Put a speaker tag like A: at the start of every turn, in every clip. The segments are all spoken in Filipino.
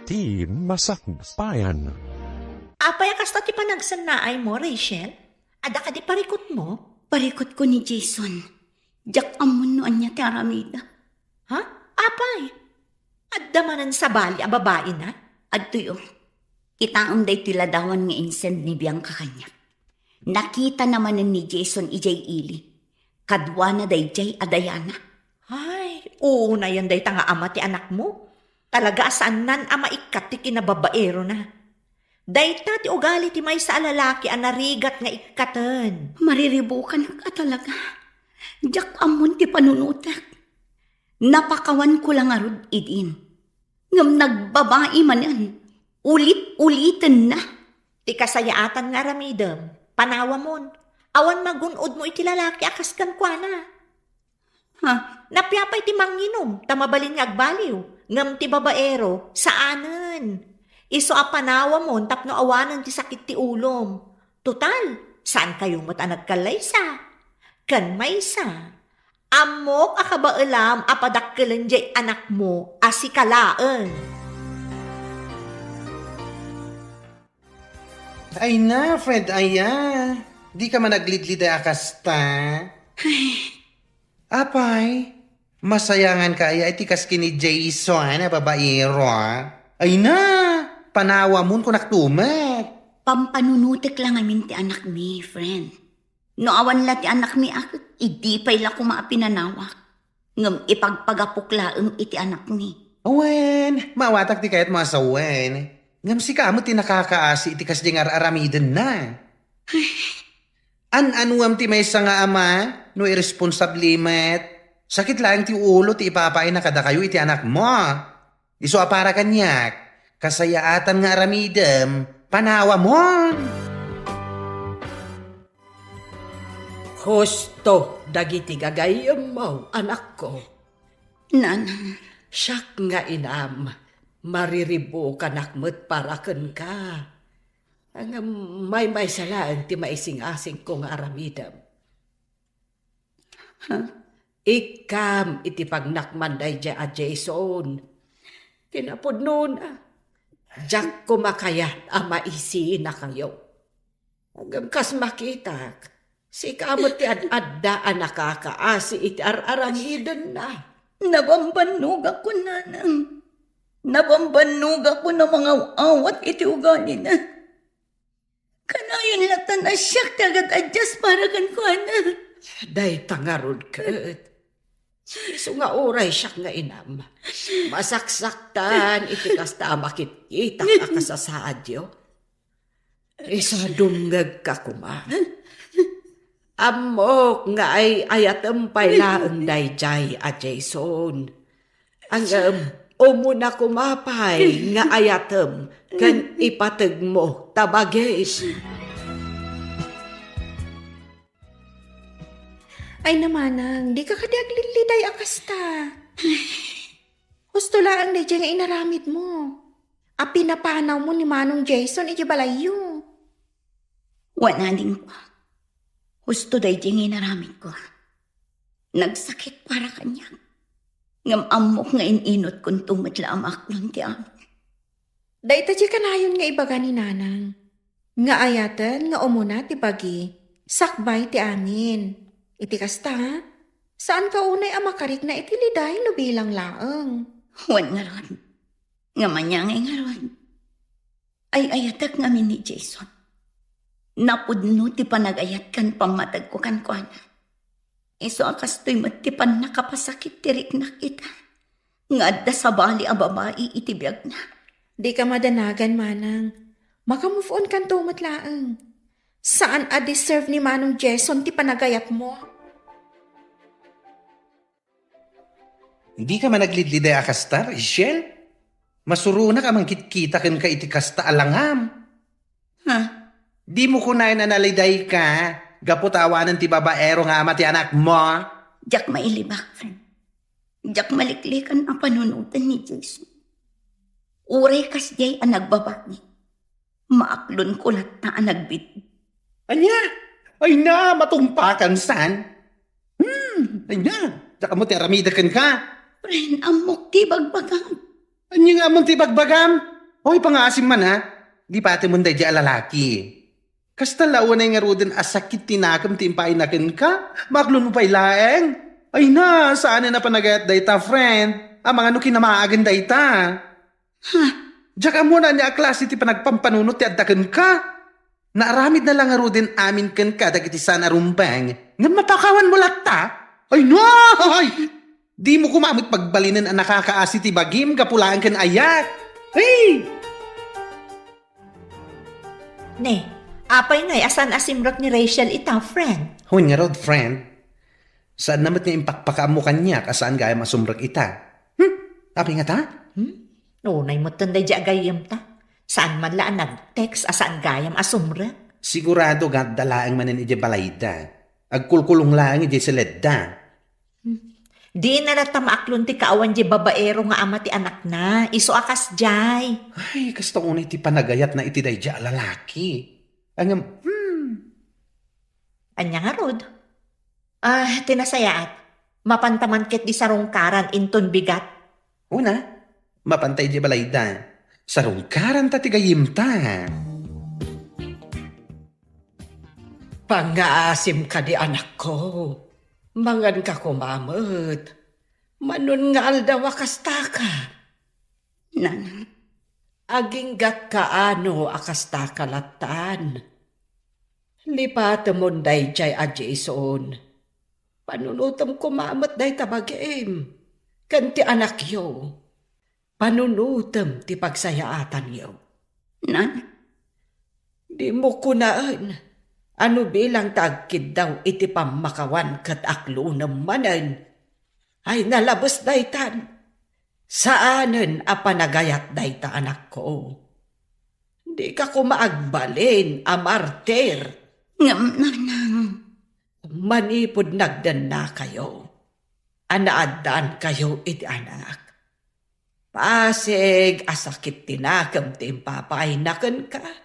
A: ti masakbayan.
B: Apay kasta ti panagsanaay mo, Rachel? Ada ka di parikot mo?
C: Parikot ko ni Jason. Jack amon noan niya ti Aramida.
B: Ha? Apay? Adda manan sa bali a babae na?
C: Adto yung itaam day tiladawan nga insend ni Bianca kanya. Nakita naman ni Jason ijay ili. Kadwa na day jay adayana.
B: Ay, oo na yan day tanga ama ti anak mo. Talaga saan nan ama ikat ti kinababaero na. Dayta ti ugali ti may sa lalaki ang narigat nga ikatan.
C: Mariribukan ka talaga. Jack amon ti panunutak. Napakawan ko lang arud idin. Ngam nagbabae man yan. Ulit-ulitan na.
B: Ti kasayaatan nga ramidem. Panawa mon. Awan magunod mo iti lalaki akas kan kwa na.
C: Ha?
B: Napyapay ti manginom. Tamabalin nga agbaliw. Ngam ti babaero. Saanan? Iso a panawa mo, tapno awanan ti sakit ti ulom. Total, saan kayo mo't nagkalaysa? Kan maysa. Amok akabaalam apadakkelan jay anak mo asikalaan.
D: Ay na, friend, aya. Di ka man naglidlid ay akasta. Apay, masayangan ka aya itikas kini Jason na babaero. Ay na, panawa mo ko naktumat.
C: Pampanunutik lang amin ti anak mi, friend. No awan la ti anak mi akit, idipay la kuma pinanawak. Ngam ipagpagapuklaang iti anak mi.
D: Awen, mawatak di kayat masawen. Ngam si kamo ti nakakaasi itikas di nga aramiden na. An-anuam ti may nga ama, no irresponsablimet. Sakit lang ti ulo ti ipapain na kada kayo iti anak mo. Iso apara kanyak, kasayaatan nga aramidem, panawa mon.
E: Husto, dagiti gagayam mo, anak ko.
C: Nanang,
E: Siyak nga inam, mariribo kanakmet paraken ka. Ang may salaan ti maising-asing ko nga aramidam. Ikam iti pagnakmanday dya a Jason. Tinapod noon Jack kumakayat a maisi na kayo. Hanggang kas makita, si kamot ti ad-addaan nakakaasi iti ar-arangidan na.
C: nabambanog ako, nanang. Nabambanog ako na mga awat iti ugali na. Kanayon latan na siya kagat adjust para kan ko, anak.
E: Day tangarod kat. Iso nga oray siya nga inam. Masaksaktan iti kasta makikita ka kasasadyo. Isa dunggag ka kuma. Amok nga ay ayatampay laang dayjay a Jason. Ang umuna kumapay nga ayatem kan ipateg mo tabagis.
B: Ay namanang, di ka kadiagliliday akasta. Husto lang na nga inaramid mo. A pinapanaw mo ni Manong Jason, iti balayo.
C: Wanaling pa. Husto day diyang inaramid ko. Nagsakit para kanya. Ngam amok nga ininot kung tumatla ang aklon ti amin.
B: Dahita di kanayon nga ibaga ni Nanang. Nga ayatan nga umuna ti bagi, sakbay ti amin. Iti kasta ha? Saan ka unay amakarit na itiliday no bilang laang?
C: Wan nga ron. Nga manyangay nga ron. Ay ayatak ngamin ni Jason. Napudno ti panagayat kan pamatag ko kan kuana. Iso akas to'y matipan nakapasakit tirik na kita. Nga da sa bali a babae itibiyag na.
B: Di ka madanagan, Manang. Maka-move on kan tumat laang. Saan a-deserve ni Manong Jason ti panagayat mo?
D: Hindi ka man naglidliday akasta, Rachel? Masuruna ka man kitkita kan ka iti kasta alangam.
C: Ha?
D: Di mo kunain na naliday ka, gaputawanan ti babaero nga ama ti anak mo.
C: Jack mailibak, friend. Jack maliklikan ang panunutan ni Jason. Uray kas jay ang nagbabani. Maaklon kulat na ang nagbit.
D: Anya? Ay na, matumpakan san? Ay na, saka mo ti aramidakan ka.
C: Friend, amok ti bagbagang.
D: Anya nga mong ti bagbagam? Hoy, pangasim man ha. Di pati mo di lalaki. Kasta launay nga rodin asakit tinakam timpay nakin ka. Maklon mo pa'y laeng. Ay na, saan na panagayat dayta, friend? Mga ano kinamaagan dayta. Diyak mo na niya klase ti panagpampanunot ti addakan ka. Naaramid na lang nga rodin amin kan ka dagiti sana rumbang. Nga mapakawan mo latta. Ay no! Di mo kumamit pagbalinan ang nakakaasi ti bagim kapulaan kan ayat. Hey!
B: Ne, apay ngay asan asimrak ni Rachel ita, friend.
D: Hun nga rod, friend. Saan namat nga impakpaka mo kanya kasaan gaya masumrak ita? Api nga ta?
B: Nunay mo tanday di agayam ta. Saan man laan nag-text asaan gayam asumrak?
D: Sigurado nga dalaang manin ije balayda. Agkulkulong lang ije siledda.
B: Di na nata maaklon ti kaawan di babaero nga ama ti anak na. Iso akas jay.
D: Ay, kasta unay ti panagayat na iti dayja lalaki. Angam,
B: Anya nga rod? Tinasayaat. Mapantaman ket di sarungkaran inton bigat.
D: una, mapantay ije balayda. Sarungkaran ta ti gayim ta.
E: Pangaasim ka di anak ko. Mangan ka kumamot. Manun nga aldaw akasta ka.
C: Nanang,
E: Aginggat ka ano akasta kalatan. Lipat mo day jay a Jason. Panunutom kumamot day tabagim. Kanti anak yo. Panunutom ti pagsayaatan yo.
C: nanang,
E: Di mo kunaan. Ano bilang tagkid daw iti pamakawan kat aklo namanan. Ay nalabos daytan. Saanen a panagayat dayta anak ko. Di ka kumaagbalin a martir.
C: nanang,
E: Manipod nagdan na kayo. Anaadaan kayo iti anak. Pasig asakit tinakam ti papay nakan ka.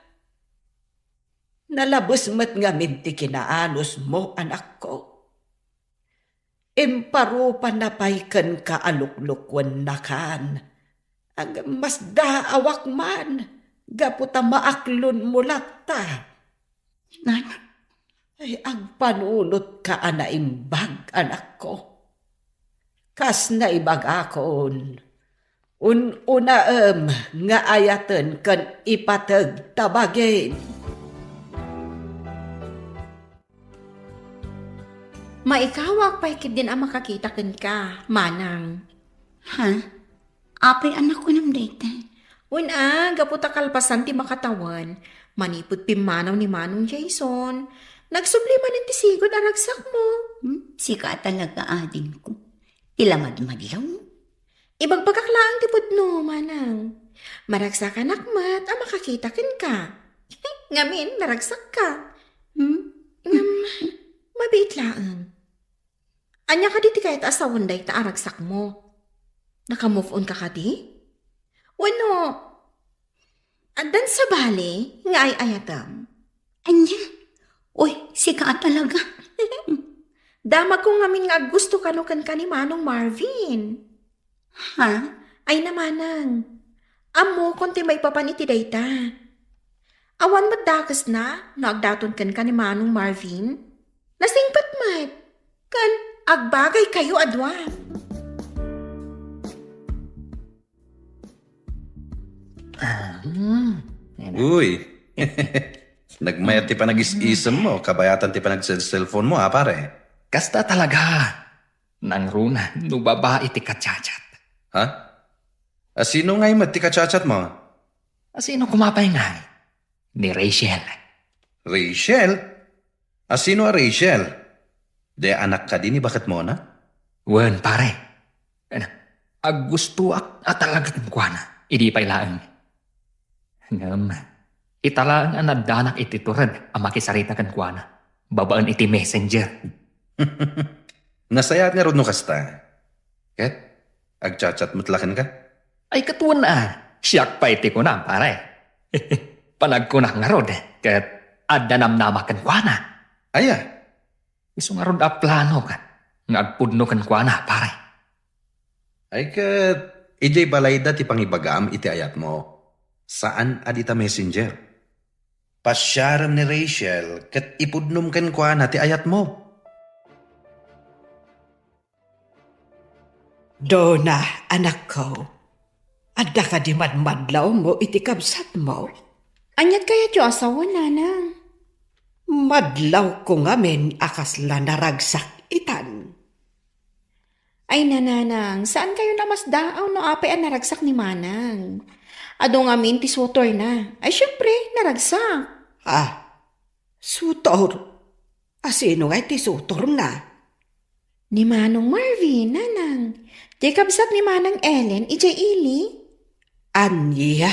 E: Nalabos mat nga minti kinaanos mo, anak ko. Imparupan na paykan ka aluklukwan na kan. Ang mas daawak man, gaputa maaklon mo lata.
C: nanang,
E: Ay agpanunot ka anaimbag, anak ko. Kas na ibag akon. Unaem nga ayaten kan ipatag tabagin.
F: Maikawak paikid din ang makakita ken ka, manang.
C: ha? Apay anak ko nam dayta.
F: Una, gaputa kalpasan ti makatawan. Manipod pimanaw ni Manong Jason. Nagsubliman ng tisigod aragsak mo.
C: Sika talaga ading ko. Tilamad-madlaw.
F: Ibang pagkaklaan ti pudno, manang. Maragsak anak mat, ang makakita ken ka. Ngamin, naragsak ka. Mabit laang. Anya ka di ti kahit asawan day ta aragsak mo. Naka-move on ka ka di? Wano? Andan sa bali, nga ay ayatam.
C: Anya? Uy, sika talaga.
F: Damag ko ngamin nga gusto kanukan ka ni Manong Marvin.
C: Ha?
F: Ay namanang. Amo konti may papaniti dayta. Awan madakas na, naagdaton kan ka ni Manong Marvin. Nasingpat mat. Kan, agbagay kayo adwa.
D: Uy, nagmayat ti pa nag-isisam mo, kabayatan ti pa nag-cellphone mo ha pare.
G: Kasta talaga. Nang runa, nubaba iti kacachat.
D: Ha? Sino ngay mat ti kachat mo?
G: Sino kumapay nga? Ni Rachel.
D: Rachel? Sino a Rachel? De anak ka din ni bakit mo na?
G: Wen, pare. Gusto at talaga ng kuwana. Idi pa'y laang. Ngam, italaan ang nadanak iti turad ang makisarita kan kuwana. Babaan iti messenger.
D: Nasayat nga ron no kasta. Ket, agchat-chat mutlakan ka?
G: Ay katuan na. Siyak pa iti ko na, pare. Panagkunak nga rod. Ket, adanam-nama kan kuwana.
D: Aya,
G: Iso nga rod a plano ka. Ngagpudno kan kuwana, pare.
D: ay ket, ijay balayda ti pangibagam iti ayat mo. Saan adita messenger? Pasyaram ni Rachel, kat ipudnom kan kwa na ti ayat mo.
E: Dona, anak ko. Adda ka di madmadlaw mo iti kabsat mo.
F: Anyat kaya ti asawa, nanang.
E: Madlaw ko ngamin akasla naragsak itan.
F: Ay, nananang, saan kayo namasdaaw no apay ang naragsak ni manang? Ado ngamin ti sutor na. Ay, syempre, naragsak.
E: Sutor. Asino nga iti sutor na?
F: Ni Manong Marvin, nanang. Di kabsat ni Manang Ellen, ijay ili.
E: Anya.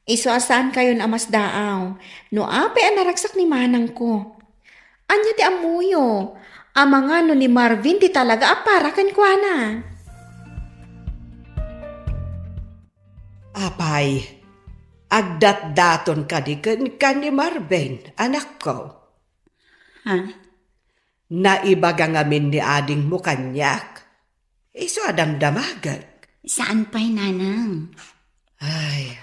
F: Iso saan kayo namasdaaw? No apay ang naragsak ni manang ko. Anya ti amuyo. Ama nga no ni Marvin ti talaga aparakan kwa na.
E: Apay, agdat-daton ka di kan ni Marvin, anak ko.
C: Ha?
E: Naibaga ngamin ni ading mo kanyak. Iso adang damagag.
C: Saan pa'y nanang?
E: Ay,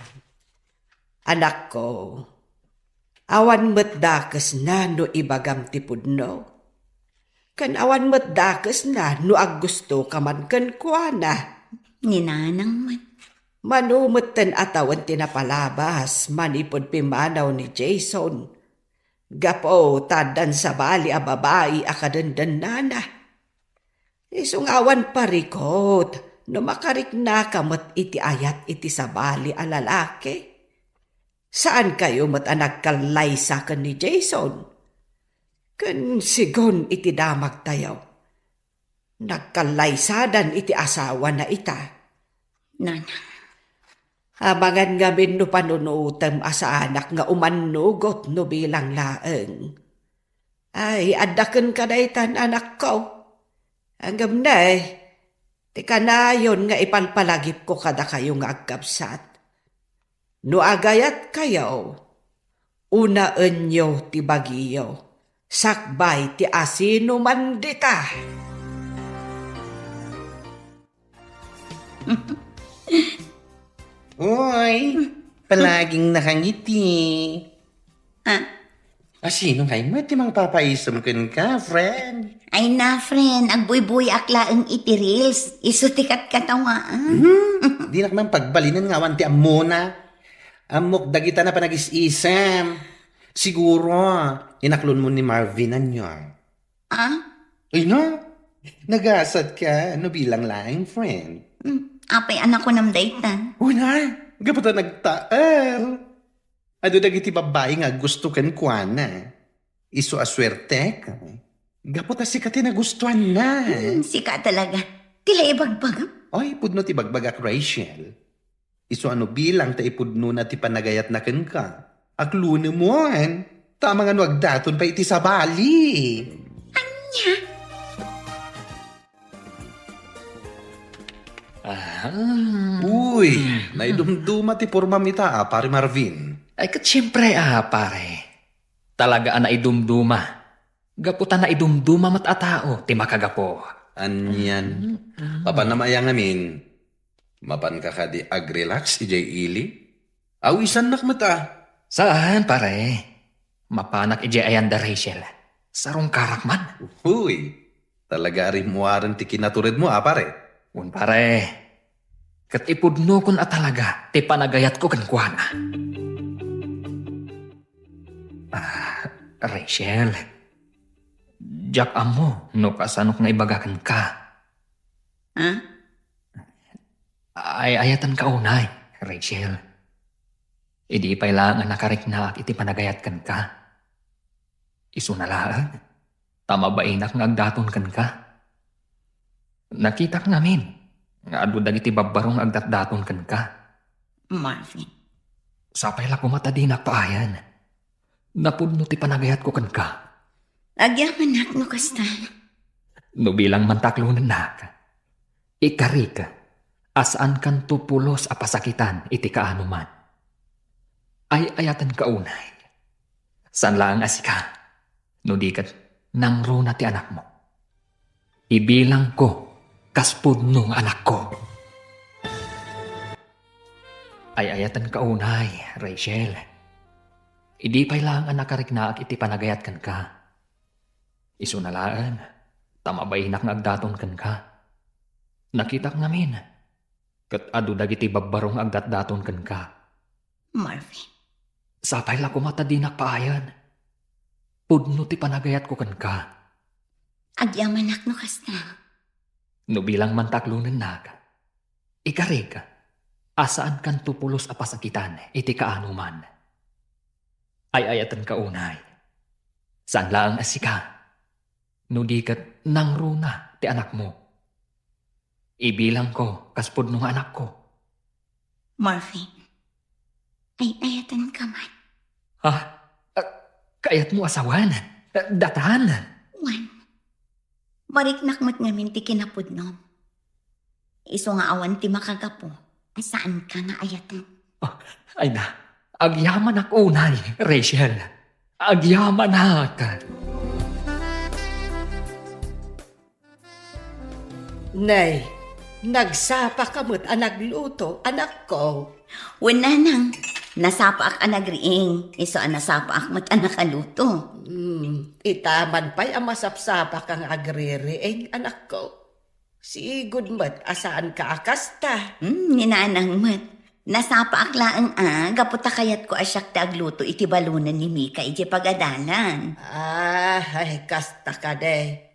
E: anak ko, awan mo't dakas na no ibagam tipudno. Kan awan mo't dakas na no aggusto ka man kan kuana.
C: Ni nanang man.
E: Manumutan atawan tinapalabas, manipod pimanaw ni Jason. Gapo tadan sa bali a babae akadandan nana. Isungawan parikot, no makarik na kamot iti ayat iti sa bali a lalaki. Saan kayo mat anak kalaysa kan ni Jason? Kan sigon iti damag tayo. Nagkalaysadan iti asawa na ita.
C: Nanang.
E: Abangan ngamin no panunutem asa anak nga umanugot no bilang laeng. Ay, adaken ka na itan anak ko. Hanggang na ti kanayon nga ipalpalagip ko kada kayo nga agkabsat. No agayat kayo, unaan nyo ti bagiyo, sakbay ti asino man dita.
D: Uy, palaging nakangiti. Sino kayo mo? Ti mang papaisam ka, friend.
C: Ay na, friend, agbuy-buy aklaang iti reels. Iso tikat katawaan.
D: Di na naman pagbalinan nga wanti amona. Amok dagita na panag-isisam. Siguro, inaklon mo ni Marvin anyo. Ay no, nagasad ka. Ano bilang laing, friend?
C: Apay anak ko nam daytan.
D: Una, gapata nagtaar. Ado dagiti babae nga gusto kan kuana. Iso aswerte ka. Gapata si kati nagustuhan na.
C: Sika talaga. Tila ibagbag.
D: Oy, pudno ti bagbagak Rachel. Iso ano bilang ta ipudno na ti panagayat na ken ka. Akluno mo an. Tama nga no agdaton pa iti sa bali. Uy, naidumduma ti pormamita pare Marvin.
G: Ay kat siyempre pare. Talaga na idumduma. Gaputan na idumduma mat atao, ti makagapo.
D: Anyan. Papanamaya ngamin. Mapan ka ka di agrelax, ijay ili. Awisan nak mata.
G: Saan pare? Mapanak ije ayan da Rachel. Sarong karakman.
D: Uy, talaga rin muwaran ti kinaturid mo pare.
G: Un pare. Kat ipudno kun talaga, ti panagayat ko kan kuana. Rachel. Jak amo, no kasanok na ibagakan ka. Ay ayatan ka unay, Rachel. Idi pa'y lang nakarik na iti panagayat kan ka. Isu na lang. Tama ba inak nga agdaton kan ka? Nakita ka namin. Nga adu dagiti babarong agdatdaton kan ka.
C: Marvin.
G: Sapay la kumata di nakpaayan. Napudno ti panagayat ko kan ka.
C: Agyaman nak no kasta.
G: No bilang mantaklunan nak. Ikarik. Asaan kan tupulos a pasakitan iti kaano man. Ay ayatan ka unay. San lang asika. No di kat nangro na ti anak mo. Ibilang ko kaspud nung anak ko. Ay ayatan ka unay, Rachel. Idi pa'y lang ang nakariknaak iti panagayat kan ka. Isu na laan, tamabayinak nga agdaton kan ka. Nakitak namin, kat adu dagiti babbarong agdat-daton kan ka.
C: Marvin,
G: Sapay la kumata dinak paayan. Pudno ti panagayat ko kan ka.
C: agyamanak no kasta.
G: No bilang mantaklunan nag. Ikarig, asaan kan tupulos a pasakitan iti kaanuman. Ay ayatan ka unay. Saan lang asika? No di kat nang runa ti anak mo. Ibilang ko kaspud nung anak ko.
C: Marvin, ay ayatan ka man.
G: Ha? Kayat mo asawan? Datan?
C: Wan, mariknak mo't ngamin ti kinapudnom. Iso nga awan ti makagapo, saan ka nga ayatan?
G: Ay na, agyaman ak unay, Rachel. Agyaman ak.
E: Nay, nagsapa ka mo't nagluto, anak ko.
C: Wala nang, nasapa ak anagriing, iso nasapa ak mo't nakaluto.
E: Itaman pa'y ang masapsapa kang agririing, anak ko. Si good mo't asaan ka akasta.
C: Ninanang mo't, nasapa ak laang gaputa kayat ko asyak agluto iti balunan ni Mika iti pagadalan.
E: Ay, kasta ka de.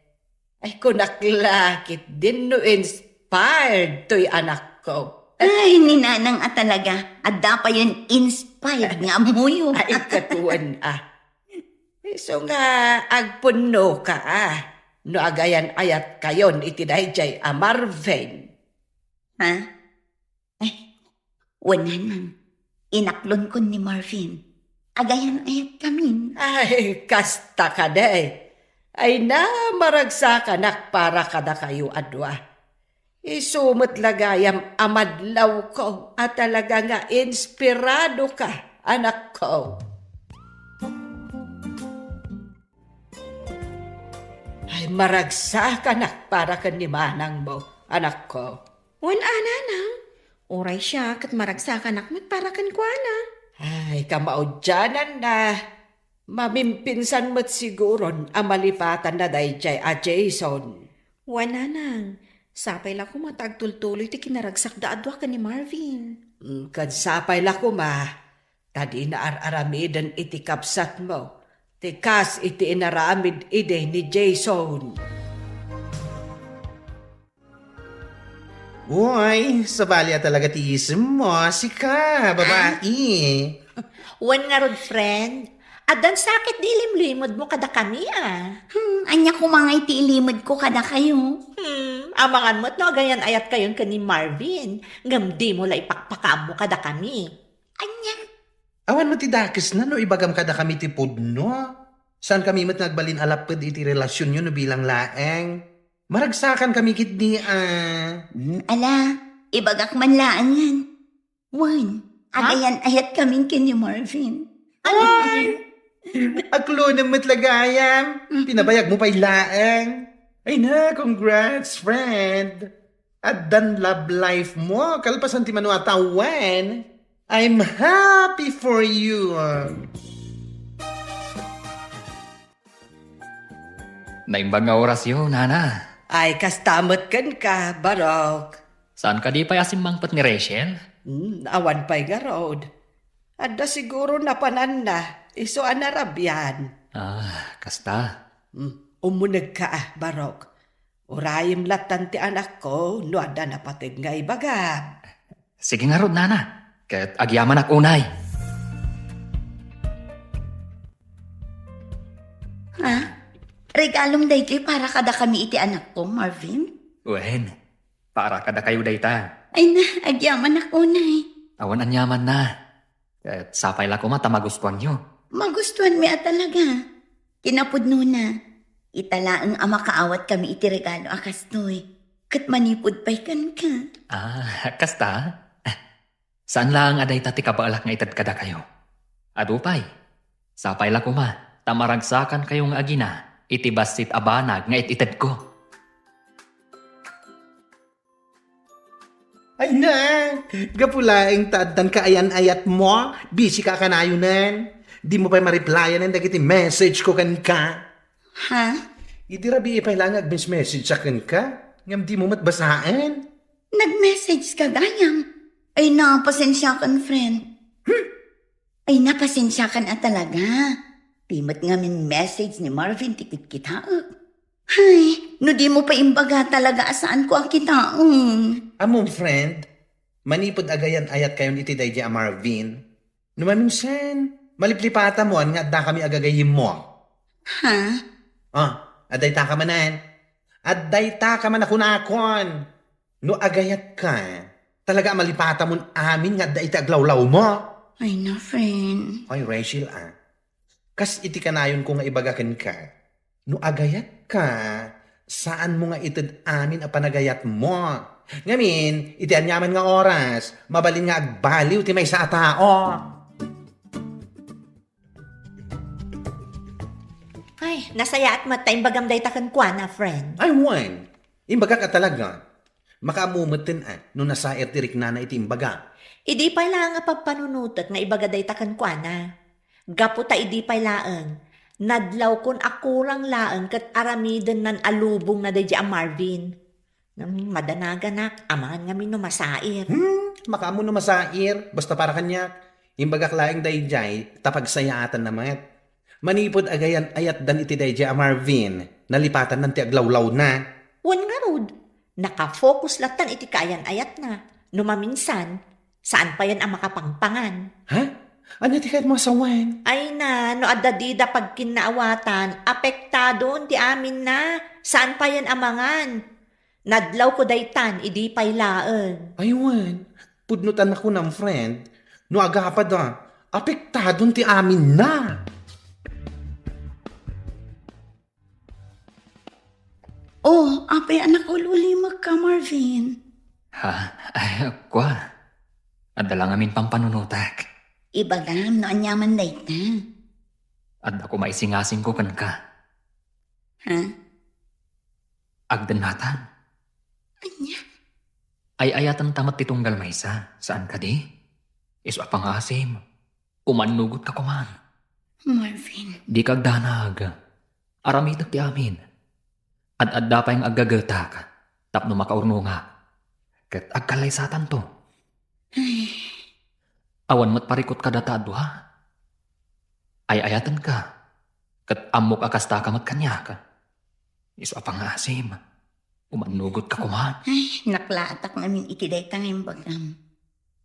E: Ay, kunaklakit din no inspired to'y anak ko.
C: Ay, ninanang talaga, adda pa yun inspired nga muyo.
E: Ay, katuan So nga, agpuno ka no agayan ayat kayon iti dayjay Marvin.
C: Ha? Ay, wala nang, inaklon ko ni Marvin. Agayan ayat kami.
E: Ay, kasta ka de. Ay na, maragsakan para kada kayo adwa. Isumot lagayam amadlaw ko at talaga nga inspirado ka, anak ko. Ay, maragsakan para kanimanang mo, anak ko.
F: Wan ananang, oray siya kat maragsakan akmat para kan kuana.
E: Ay, kamaudyanan na. Mamimpinsan mo't siguron ang malipatan na dayjay Jason.
F: Wan anang, sapay la ko matagtultuloy ti kinaragsak da adwa ka ni Marvin.
E: Kansapay la ko tadi na araramidan iti kapsat mo. Tikas iti inaramid ide ni Jason.
D: Uy, sabalya talaga ti isip mo. Sika, babae.
B: Wan nga rod, friend. Adan sakit di limlimod mo kada kami
C: Anya ko mga itiilimod ko kada kayo.
B: Amangan mo't no, gayan ayat kayon ka ni Marvin. Ngam di mo la ipakpakam mo kada kami.
C: Anya,
D: Awan mo ti dakes na no, ibagam kada kami ti pudno. Saan kami mat nagbalin alapad iti relasyon nyo no bilang laeng. Maragsakan kami kitni
C: ala, ibagak man laangan. Wan, agayan ayat kami kini Marvin.
D: Ay! Aklo na matlagayam. Pinabayag mo pa'y laeng. Ay na, congrats, friend. At dan love life mo. Kalpasan ti manu atawan. I'm happy for you.
G: Naimbang nga orasyon, nana.
E: Ay, kastamot kan ka, Barok.
G: Saan ka di payasim mangpat ni Rachel?
E: Awan pa'y garod. Adda siguro napanan na, iso anarabyan.
G: Kasta.
E: Umunag ka Barok. Urayim latan ti anak ko, no adda napatig nga ibagam.
G: Sige nga rod, nana. Kat agyaman ak unay.
C: Ha? Regalong daytoy para kada kami iti anak ko, Marvin?
G: Wen, para kada kayo dayta.
C: Ay na, agyaman ako na eh.
G: Awan anyaman na. Kat sapay la ko magustuhan nyo.
C: Magustuhan mi talaga. Kinapudno na. Italaang makaawat kami iti regalo akastoy. Kat manipod pa'y kan ka.
G: Kasta? Saan lang aday tati kabaalak nga itad kada kayo? Adupay, sapay la ko tamaragsakan kayong agina, iti basit abanag nga ititad ko.
D: Ay na, gapulaing taadan ka ayan-ayat mo, busy ka kanayunan. Di mo pa ma-replyan ang dagiti message ko kan ka.
C: Ha?
D: Idi rabi ipay lang message sa kan ka, ngam di mo matbasaan.
C: Nag-message ka ganyang. Ay napasensya kan, friend. Ay napasensya kan at talaga. Timot nga min message ni Marvin tikit kita. Ay, no di mo pa imbaga talaga asaan ko ang kitaon.
D: Among friend, manipod agayan ayat kayon iti day a Marvin. Numaminsan, maliplipata mo nga da kami agagayim mo.
C: Ha?
D: Aday ta ka manan. Aday ta ka man ako nakon. No agayat ka, talaga malipata mo amin nga da iti aglawlaw mo.
C: Ay na, friend.
D: Ay, Rachel kas iti kanayon ko nga ibagakan ka. No agayat ka, saan mo nga itid amin a panagayat mo? Ngamin, iti anyaman nga oras, mabalin nga agbaliw ti may sa tao.
B: Ay, nasaya at matay bagam day takan kwa na, friend.
D: Ay, wan. Imbaga ka talaga. Makaamumutin no nasair tirik na iti imbaga.
B: Idi pa lang nga pagpanunutot nga ibaga day takan kwa na. Gaputa idi pa laang. Nadlaw kon ako lang laang kat aramiden nan alubong na day a Marvin. Madanaga amangan nga no masair.
D: Makaamo no masair, basta para kanya. Imbaga klaing dayjay, tapagsayatan naman. Manipod agayan ayat dan iti dayjay a Marvin, nalipatan ng ti aglawlaw na.
B: Wan nga rod, nakafocus latan iti kayan ayat na. Numaminsan, saan pa yan ang makapangpangan?
D: Ha? Ano ti kahit masawan?
B: Ay na, no adadida pag kinaawatan, apektado ti amin na. Saan pa yan amangan? Nadlaw ko daytan, idi pay laeng.
D: Aywan, pudnutan ako ng friend. No agapad apektadon ti amin na.
C: Oh, apay anak ko lulimag ka, Marvin.
G: Ha? Ay, kwa. Adala ngamin pampanunutak.
C: Ibagam no anyaman day ta.
G: At ako maisingasing ko kan ka.
C: Ha?
G: Agdanatan.
C: Anya?
G: Ay ayatan tamat titong galmaysa. Saan ka di? Iso apangasim. Umanugot ka kuman.
C: Marvin.
G: Di kag danag. Aramitak ti amin. Ad-adda pa yung agagatak. Tapno makaurno nga. Kat agkalay satan to.
C: Ay,
G: Awan mo't parikot ka datado ha. Ay ayatan ka. Kat amok akasta ka magkanya ka. Iso apangasim. Umanugot ka kuman.
C: naklatak namin iti day ta ngayon bagam.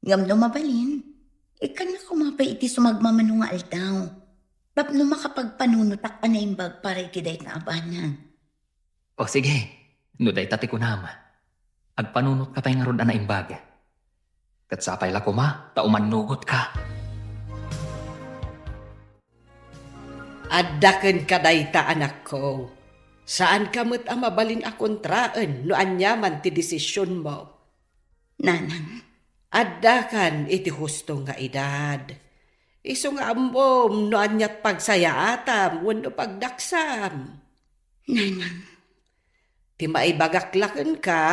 C: Ngam lumabalin. Ikan na kumapay iti sumagmamano nga aldaw. Tapno makapagpanunutak pa na imbag para iti day ta abanan.
G: O sige. Nuday tati ko nama. Agpanunot ka pa yung arod na imbag. Kat sapay la kuma, taumanugot ka.
E: Addaken ka dayta anak ko. Saan ka mo't ang mabalin a kontraan no anyaman ti desisyon mo?
C: Nanang,
E: Addakan iti husto nga edad. Iso nga ambom no anyat pagsayatam wenno pagdaksam.
C: nanang,
E: Ti maibagaklaken ka,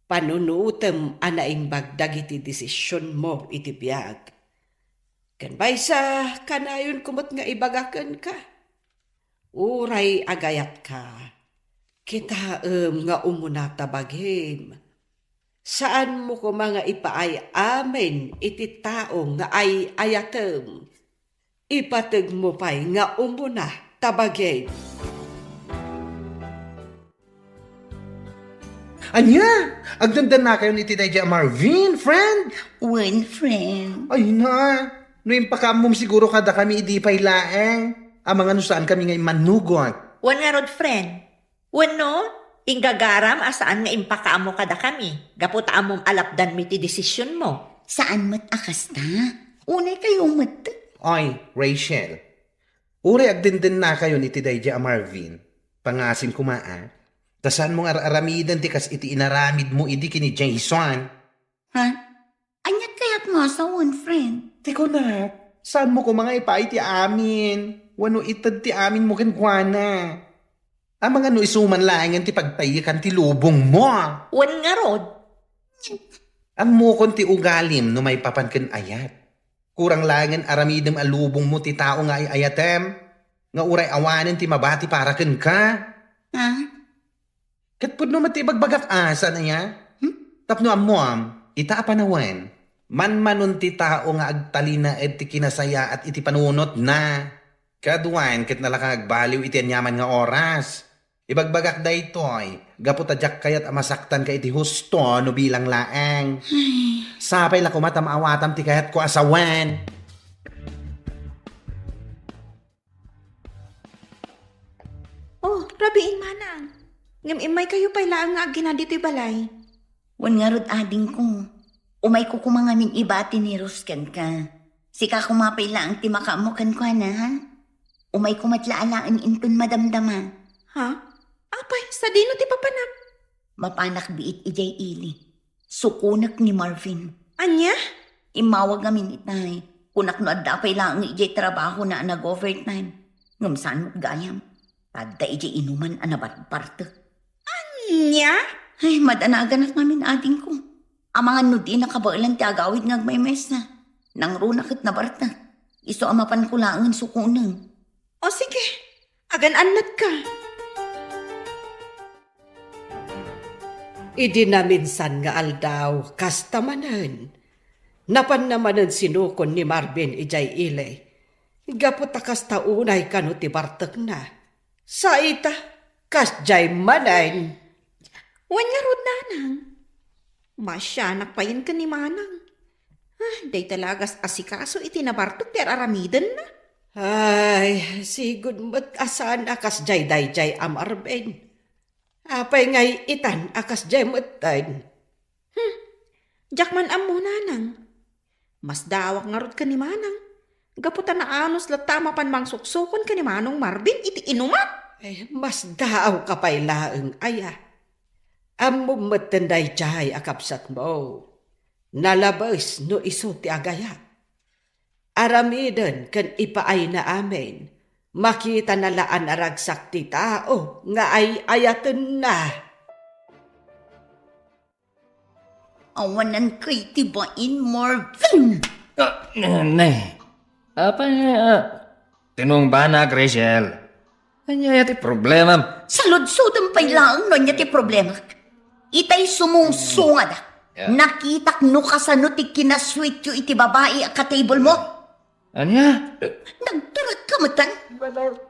E: panunutem anaing bagdag iti desisyon mo iti biyag. Kan baysa, kanayon kumot nga ibagaken ka. Uray agayat ka. Kitaem nga umuna tabagim. Saan mo ko mga ipaay amin iti tao nga ay ayatem. Ipateg mo pa'y nga umuna tabagim.
D: Anya, agdandan na kayo ni Tita Marvin, friend.
C: one friend.
D: Ay na, no yung pakamom siguro kada kami idi pay laeng. Ang mga saan kami ngay manugot.
B: Wan nga rod, friend. Wan no, ingagaram asaan nga impakaamo kada kami. Gaputa amom alapdan mi ti desisyon mo.
C: Saan mo't akasta? Unay kayo mo't.
D: Ay, Rachel. Uri agdandan na kayo ni Tita Marvin. Pangasim kumaan. Tasan mong aramidan ti kas iti inaramid mo idi kini Jason.
C: Ha? Anyat kaya't mo sa one friend.
D: Tiko na, saan mo ko mga ipay ti amin? Wano itad ti amin mo kenkwana. Ang mga no isuman laangan ti pagtayikan ti lubong mo.
B: Wan nga rod.
D: Ang mukon ti ugalim no may papanken ayat. Kurang langan aramidem alubong mo ti tao nga ay ayatem. Nga uray awanen ti mabati para ken ka.
C: Ha?
D: Katpud no mati bagbagak asa na ya. Tapno amuam, ita apanawan. Manmanon ti tao nga agtalina ed ti kinasaya at iti panunot na. Kaduan ket nalakang agbaliw iti anyaman nga oras. Ibagbagak da itoy, gaputadyak kayat amasaktan ka iti husto no bilang laeng. Sapay la kumata maawatam ti kayat ko asawan.
F: Oh, rabiin manang. Ngam imay kayo pa'y laang nga agina dito'y balay.
C: Wan nga rod ading ko. Umay ko kumangamin ibati ni Ruskan ka. Sika kumapay lang ti makamukan ko na, ha? Umay kumatlaalaan intun madamdama.
F: Ha? Apay, sa dino ti papanak?
C: Mapanak biit ijay ili. Sukunak ni Marvin.
F: Anya?
C: Imawag amin itay. Kunak no adapay lang ijay trabaho na nag-overtime. Ngam saan mo't gayam. Tagda ijay inuman anabat parte.
F: Anya?
C: Ay, madanagan at namin ating ko. Ang mga nudi na kabailan ti agawid ngagmay mesa. Nang runakit na barta. Iso amapan ko laangan sukunang.
F: O sige, agan-anat ka.
E: Idi na minsan nga aldaw, kastamanan. Napan namanan sinukon ni Marvin ijay ilay. Gaputa kasta unay kano ti bartek na. Sa ita, kasjay manan.
F: Wan nga rod nanang. Masyanak pa yun ka ni manang. Day talagas asikaso iti nabartok ti aramidan na.
E: Ay, sigud mo't asan akas jay dayjay am Arben. Apay ngay itan akas jay mo't tan.
F: Jakman amo nanang. Mas dawak nga rod ka ni manang. Gaputa na anos latama pan mang suksukon ka ni manong Marvin iti inumat.
E: Ay, mas daaw ka pa'y laeng aya. Amo mo't dayjay akapsat mo. Nalabas no iso ti agayat. Aramiden kan ipaay na amin, makita na laan aragsak ti tao nga ay ayaten na.
C: Awanan kay tibain, Marvin!
G: Nay, apa tinong banak, Rachel? Kanya yati problema.
C: Salud-sudang pa'y lang no niya ti problema. Itay sumungsungad. Nakitak no kasano ti kinasweet yu iti babae a ka-table mo.
G: Anya?
C: Nagturat ka matan.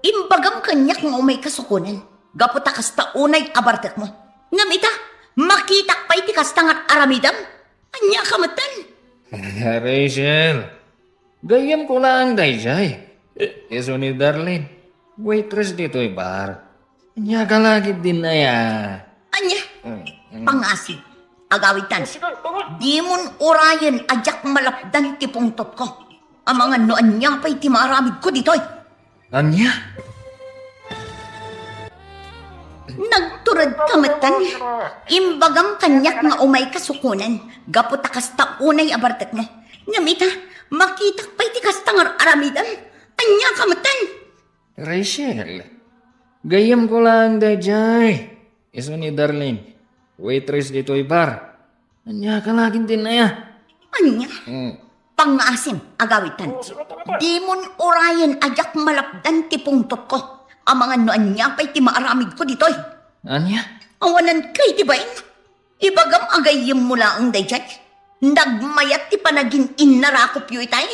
C: Imbagam kanyak nga umay kasukunan. Gaputa kasta unay abartek mo. Ngamita, makitak pa iti kastangat aramidam. Anya ka matan.
G: Rachel, gayam ko lang dayjay. Iso ni Darlene, waitress dito bar. Anya ka lagi din na ya.
C: Anya, pangasig. Agawitan. Di mon orayan ajak malapdan ti pungtot ko. Ang mga noan niya pa'y ti maramid ko ditoy.
G: Anya?
C: Nagturad kamatan. Imbagam kanyak nga umay kasukunan. Gaputa kasta unay abartek mo. Ngamita, makitak pa'y ti kastangar aramidan. Anya kamatan.
G: Rachel, gayam ko lang dayjay. Iso ni Darlene, waitress dito bar. Anya ka lagi din na ya.
C: Anya? Pangasim, agawitan. Di mon orayan ajak malapdan ti pungtot ko. Ang mga noan niya pa'y ti maaramid ko ditoy.
G: Anya?
C: Awanan kay tibain. Ibagam agayim mo lang dayjay. Nagmayat ti panagin inarakop yu itay.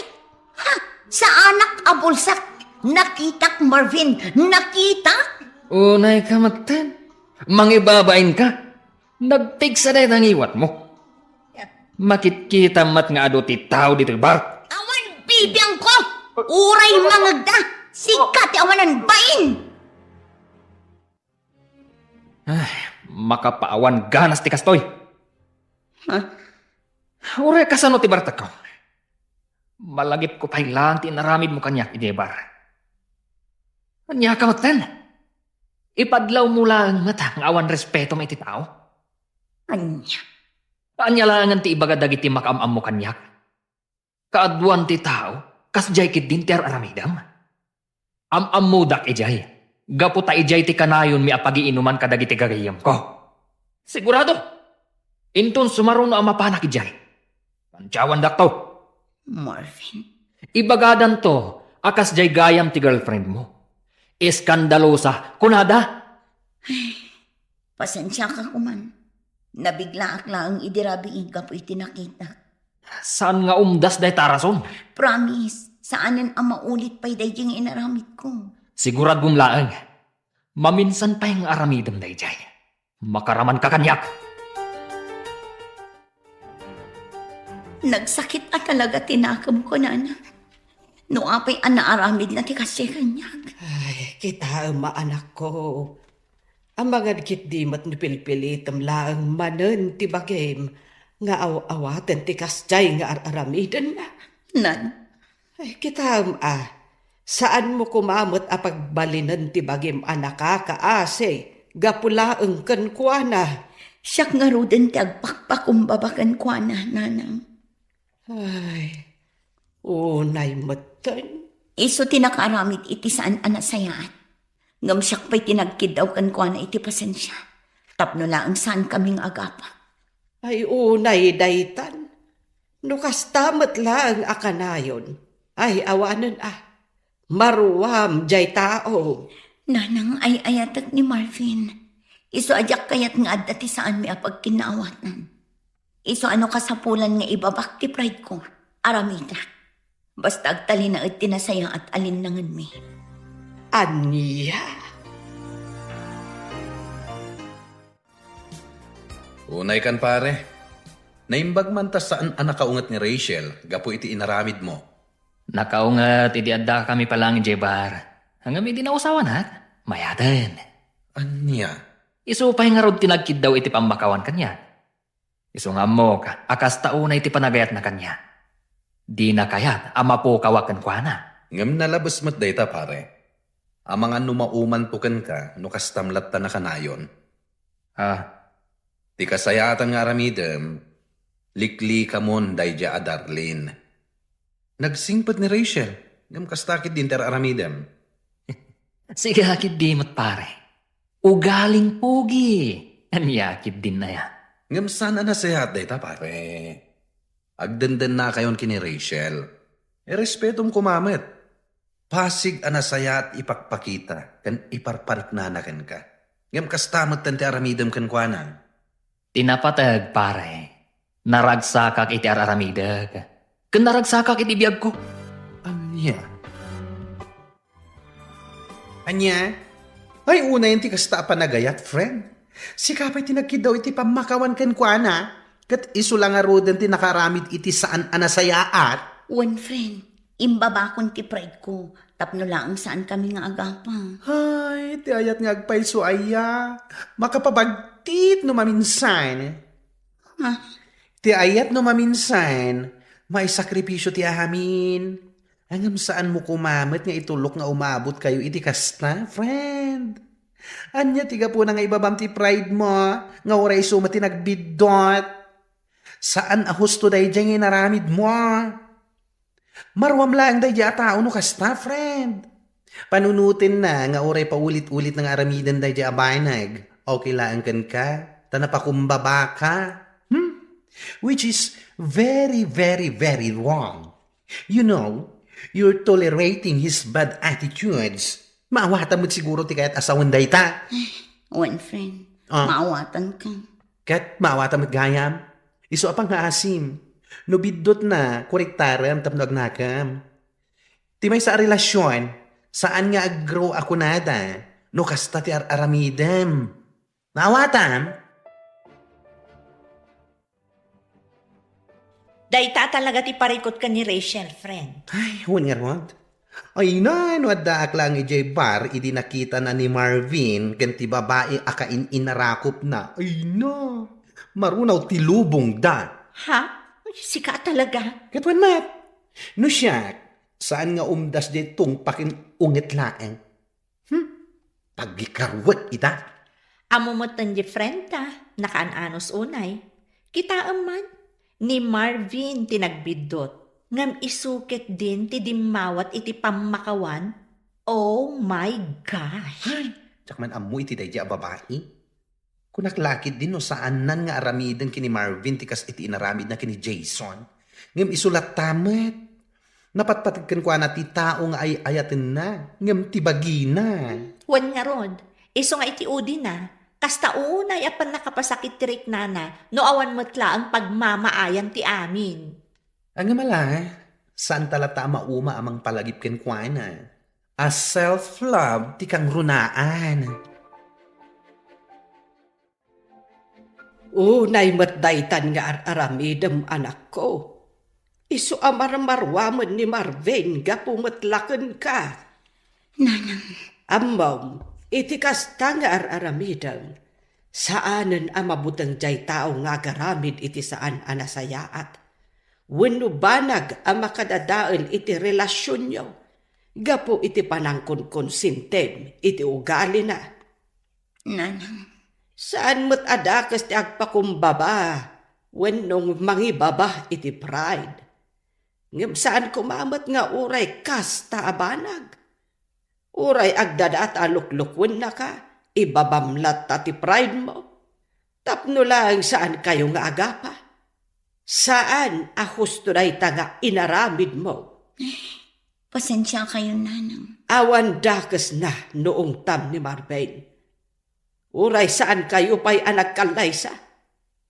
C: Ha? Sa anak abulsak. Nakitak Marvin. Nakitak?
G: Unay ka matan. Mangibabain ka. Nagtigsa na ang iwat mo. Makikita mat nga ado ti tao dito bar.
C: Awan bibiyang ko! Uray mangagda! Sikat awanan bain!
G: Ay, makapaawan ganas ti kastoy.
C: Ha?
G: Uray kasano ti barta ko. Malagip ko pa'y lang ti naramid mo kanyak iti bar. Anya ka matan. Ipadlaw mo lang mata ng awan respeto may ti tao.
C: Anya?
G: Anya lang ti ibaga dagiti makamam mo kanyak. Kaadwan ti tao, kasjay kit din ti aramidam. Am mo dak ijay. Gaputa ijay ti kanayon mi apagiinuman kadagiti gagayam ko. Sigurado. Inton sumaruno ang mapanak ijay. Pansyawan dakto.
C: Marvin.
G: Ibagadan to, akas jay gayam ti girlfriend mo. Iskandalosa, kunada.
C: Pasensya ka kuman. Nabigla akla ang idirabiin ka po itinakita.
G: Saan nga umdas day tarason?
C: Promise, saanan ang maulit pa'y dayjing inaramid ko.
G: Sigurad gumlaang. Maminsan pa yung aramidam day jay. Makaraman ka kanyak.
C: Nagsakit at talaga tinakam ko, nana. No apay ang naaramid na ti kasi kanyak.
E: Ay, kita anak ko. Ang mga dikit di mat ni pilpilitam laang manen ti bagim nga awatan ti kasjay nga aramidan na.
C: Nan,
E: Ay, kita saan mo kumamot a pagbalinan ti bagim anaka kaase gapulaeng kenkwana.
C: siyak nga ruden ti agpakpakumbabakan ko na, nanang.
E: Ay, unay matan.
C: Iso tinakaramid iti saan anasayaan. Ngam siyak pa'y tinagkidaw kan ko na iti pasensya. Tapno lang saan kaming agapa.
E: Ay, unay daytan. Nukastamat lang akanayon. Ay, awanan maruwam jay tao.
C: Nanang ay ayatak ni Marvin. Iso ajak kayat nga adda ti saan mi apag kinaawatan. Iso ano kasapulan nga ibabak ti pride ko. Aramida. Basta agtali na at tinasaya at alinlangan mi.
E: Anya?
D: Unay kan pare. Naimbag man ta saan ang nakaungat ni Rachel, gapo iti inaramid mo.
G: Nakaungat, idiadda kami palang jebar. Hanggang may dinausawan hat, mayadan.
D: Anya?
G: Isu pa nga rod tinagkid daw iti pamakawan kanya. Isu nga mo ka, akas tauna iti panagayat na kanya. Di na kayat, ama po kawakan kwa na.
D: Ngam nalabas mat dayta pare. Ang mga numauman po kan ka, no kastamlat ta na kanayon. Ti kasayatan nga aramidem, likli ka mon dayja a Darlene. Nagsingpat ni Rachel, ngam kastakit din ter aramidem.
G: Sige hakid di mat pare. Ugaling pugi. Anyakid din na ya.
D: Ngam sana na sayat dayta pare. Agdandan na kayon kini Rachel. Respetom kumamet. Pasig anasaya at ipakpakita, kan iparparik nanakan ka. Ngam kastamot tan ti aramidem kan kuanan.
G: Tinapatag pare. Naragsakak iti araramidag. Kan naragsakak iti biyag ko.
D: Anya? Anya? Ay una yung ti kasta panagayat, friend. Si kapay tinagkid daw iti pamakawan kan kuana. Kat iso lang arodan ti nakaramid iti saan anasayaat.
C: One friend, imbabakon ti pride ko. Tapno lang saan kami nga agapa.
D: Ay, ti ayat nga agpayso aya. Makapabagtit no maminsan.
C: Ha?
D: Ti ayat no maminsan, may sakripisyo ti ahamin. Hangam saan mo kumamit nga itulok nga umabot kayo iti kasta, friend. Anya tiga po na nga ibabam ti pride mo, nga oray sumati nagbidot. Saan ahusto day dyan inaramid mo? Marwam lang day dyan tao no kasta, friend. Panunutin na nga oray paulit-ulit ng aramidan day dyan abanag. Okay lang kan ka, tanapakumbaba ka. Which is very, very, very wrong. You know, you're tolerating his bad attitudes. Maawatan mo't siguro ti kayat asawan day ta.
C: One friend, maawatan ka.
D: Kat maawatan mo't gayam. Iso apang nga asim. No bidot na, koriktaram tapno agnakam. Ti may sa relasyon, saan nga aggrow ako nada, no kasta ti aramidem. Maawatan?
B: Dayta talaga ti parikot ka ni Rachel, friend.
D: Ay, huwag nga rod. Ay na, no daak lang ijay bar, idi nakita na ni Marvin, ganti babae akain inarakop na. Ay na, marunaw tilubong da.
B: Ha? Sika talaga.
D: Katwan mat, no siya, saan nga umdas di tungpakin ungit laeng? Pagikarwat ita.
B: Amumutan di friend ta, nakaananos unay. Kita man, ni Marvin tinagbidot. Ngam isukit din ti dimawat iti pamakawan. Oh my gosh.
D: Tsak man amu iti day a babae. Kunaklakid din no saan nan nga aramidan kini Marvin tikas iti inaramid na kini Jason. Ngam isulat tamat. Napatpatagkan ko na ti tao nga ay ayatin na. Ngam ti bagina.
B: Wan nga rod, iso nga iti udi na, kasta unay apan nakapasakit tirik nana, no awan matla ang pagmamaayan ti amin.
D: Ang mala, saan talata mauma amang palagip ken kwa na? As self-love ti kang runaan.
E: Unay matdaytan nga aramidem anak ko. Isu amar-marwaman ni Marvin ga pumatlaken ka.
C: Nanang,
E: Amom, iti kasta nga aramidem. Saanen amabutang jay tao nga garamid iti saan anasayaat. Wenno banag ang makadadaan iti relasyon nyo. Gapo iti panangkon konsintem iti ugali na.
C: nanang,
E: Saan mo't adakas ti agpakumbaba, wenno mangibaba iti pride. Ngem saan kumamat nga uray kasta abanag. Uray agdadaat aluklukwen na ka, ibabamlat ti pride mo. Tapno lang saan kayo nga agapa. Saan husto na nga inaramid mo.
C: pasensya kayo, nanang.
E: Awan dakas na noong tam ni Marvin. Uray saan kayo pa'y anak kalaysa?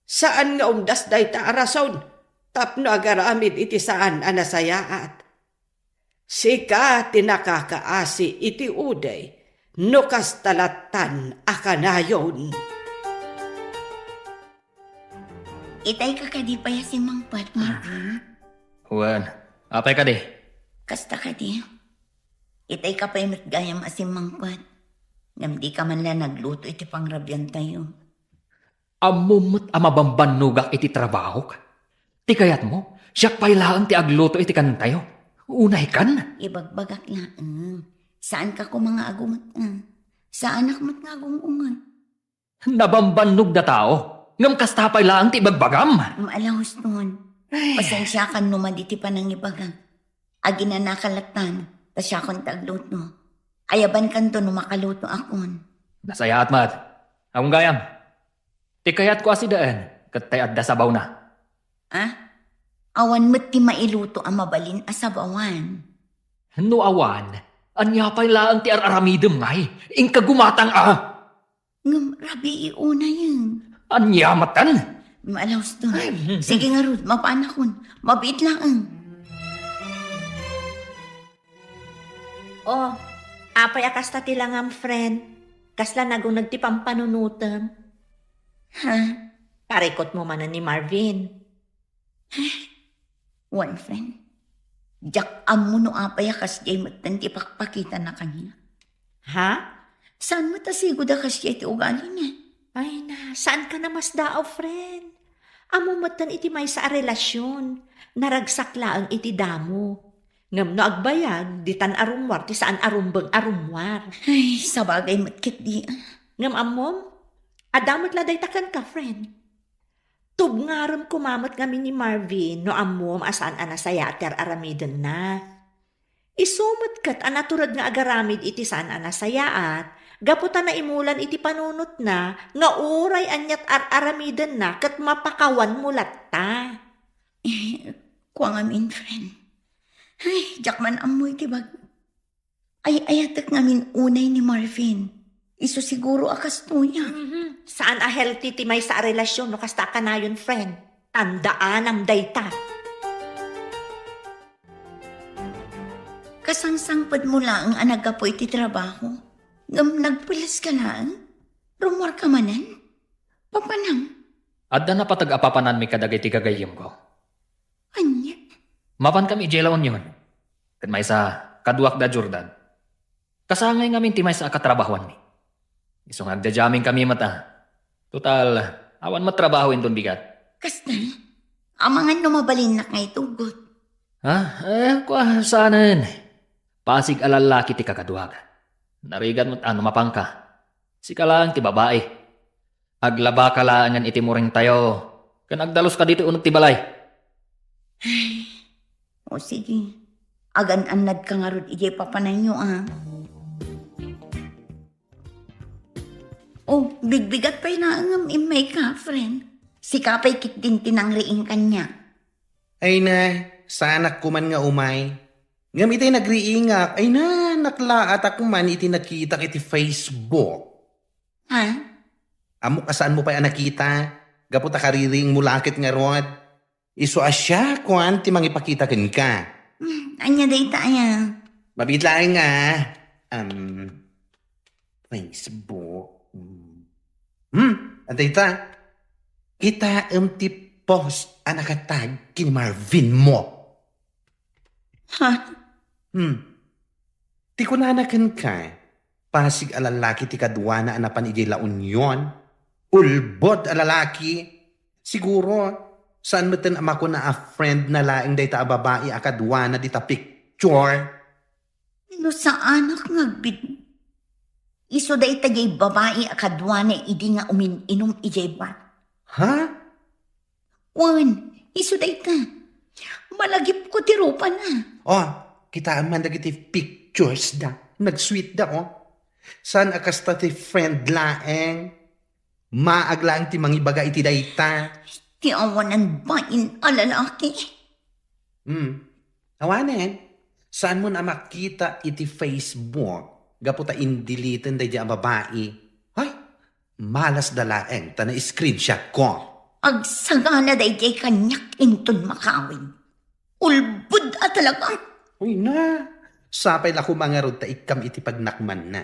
E: Saan nga umdas day ta arason? Tapno agaramid iti saan anasayaat. Sika tinakakaasi iti uday, no kastalatan akanayon.
C: Itay ka kadi pa si Mang Pat, Marvin.
G: Juan, apay ka di?
C: Kasta kadi. Itay ka pa'y matgayam asim Mang Pat. Ngam di ka man lang nagluto iti pangrabyan tayo.
G: Amumot amabambanugak iti trabaho ka. Ti kayat mo, siyak pa'y laang ti agluto iti kantayo. Unay kan?
C: Ibagbagak lang. Saan ka ko mga agumat? Saan ako mat nga agungungan?
G: Nabambanug na tao. Ngam kasta pa'y laang ti bagbagam.
C: Maalahos nun. Pasensya ka numan iti panangibagang. Agi na nakalatan, tasya kon tagluto. Ayaban kanto no makaluto akon.
G: Nasayaat mat. Akong gayam. Ti kayat ko asidaan, katay adda sabaw na.
C: Awan mo't ti mailuto ang mabalin asabawan.
G: No awan, anya pa'y laang ti araramidem ngay. Ingka gumatang
C: Ngam, rabi iuna yun.
G: Anya matan.
C: Maalaws to. Sige nga Ruth, mapaanakon. Mabait lang.
B: Oh, apay akasta ti lang ang friend. Kasla nagong nagtipang panunutam.
C: Ha?
B: Parikot mo man ni Marvin.
C: One friend. Jak amo no apay akas jay matan ti pakpakita na kanya.
B: Ha?
C: Saan mo tasigod akas jay ti ugali niya?
B: Ay na, saan ka na mas daaw, friend? Amo matan iti may sa relasyon. Naragsak laang iti damo. Ngam no agbayag, di tan arumwar, ti saan arumbang arumwar.
C: Ay, sabagay matkit di.
B: Ngam amom, adamot laday takan ka, friend. Tubngaram kumamot kami ni Marvin no amom asan anasaya at aramiden na. Isumot kat anaturad nga agaramid iti saan anasayaat, gaputan na imulan iti panunot na, nga uray anyat aramiden na kat mapakawan mulat ta.
C: Kuang amin, friend. Ay, jak man amoy tibag. Ay, ayatak ngamin unay ni Marvin. Iso siguro akas tuya.
B: Saan a healthy ti may sa relasyon no kasta ka na yun, friend? Tandaan ang dayta.
C: Kasangsangpad mo lang ang anagapo iti trabaho. Ngam nagpulis ka lang. Rumor ka manan. Papanang.
G: Adda na patag-apapanan mi kadagay ti gagayim ko.
C: Anya.
G: Mapan kami jelaon yun. Kan may sa kaduak da Jordan. Kasangay ngamin ti may sa akatrabahuan mi. Isong agdajaming kami mata. Total, awan matrabaho inton bigat.
C: Kastan. Amangan numabalin na ngay tugot.
G: Kwa saanan. Pasig alalaki ti kakaduag. Narigan mo't ano mapangka. Sika lang ti babae. Aglaba ka laangan iti muring tayo. Kan agdalos ka dito unot ti balay.
C: O sige. Agan-anad ka nga ron ijay papanay nyo Oh, bigbigat pa'y naangam imay ka, friend. Si kapay kit din tinangriing kanya.
D: Ay na, sa anak ko man nga umay. Ngam iti nagriingak, ay na, nakla at ako man iti nakita iti Facebook.
C: Ha?
D: Amo kasaan mo pa yung nakita? Gaputa kariring mulakit nga rod. Iso asya, kuan, ti mangipakita ken ka.
C: Anya day tayo.
D: Mabitlaing nga. Facebook. Antay ta. Kita ti post anakatag kin Marvin mo.
C: Ha?
D: Ti kunanakan ka. Pasig alalaki ti kadwa na anapan iti La Union. Ulbod alalaki. Siguro, saan mo tin ama ko na a friend na laing day ta babae akadwa na di ta picture.
C: No sa anak ngagbid. Iso day tagay babae akadwa na idi nga uminom ijay ba?
D: Ha?
C: Wan, iso day ta. Malagip ko ti rupa na.
D: Oh, kita man dagiti pictures da. Nag-sweet da, oh. Saan akasta ti friend laeng? Maaglang ti mangibaga iti dayta.
C: Ti awanan bain alalaki.
D: Awanen, saan mo na makita iti Facebook? Gaputa indilitin day di ang babae. Ay, malas dalaeng, ta na screenshot ko.
C: Agsagana day jay kanyak inton makawin. Ulbud at talaga.
D: Uy na, sapay lako mga rod ta ikam iti pagnakman na.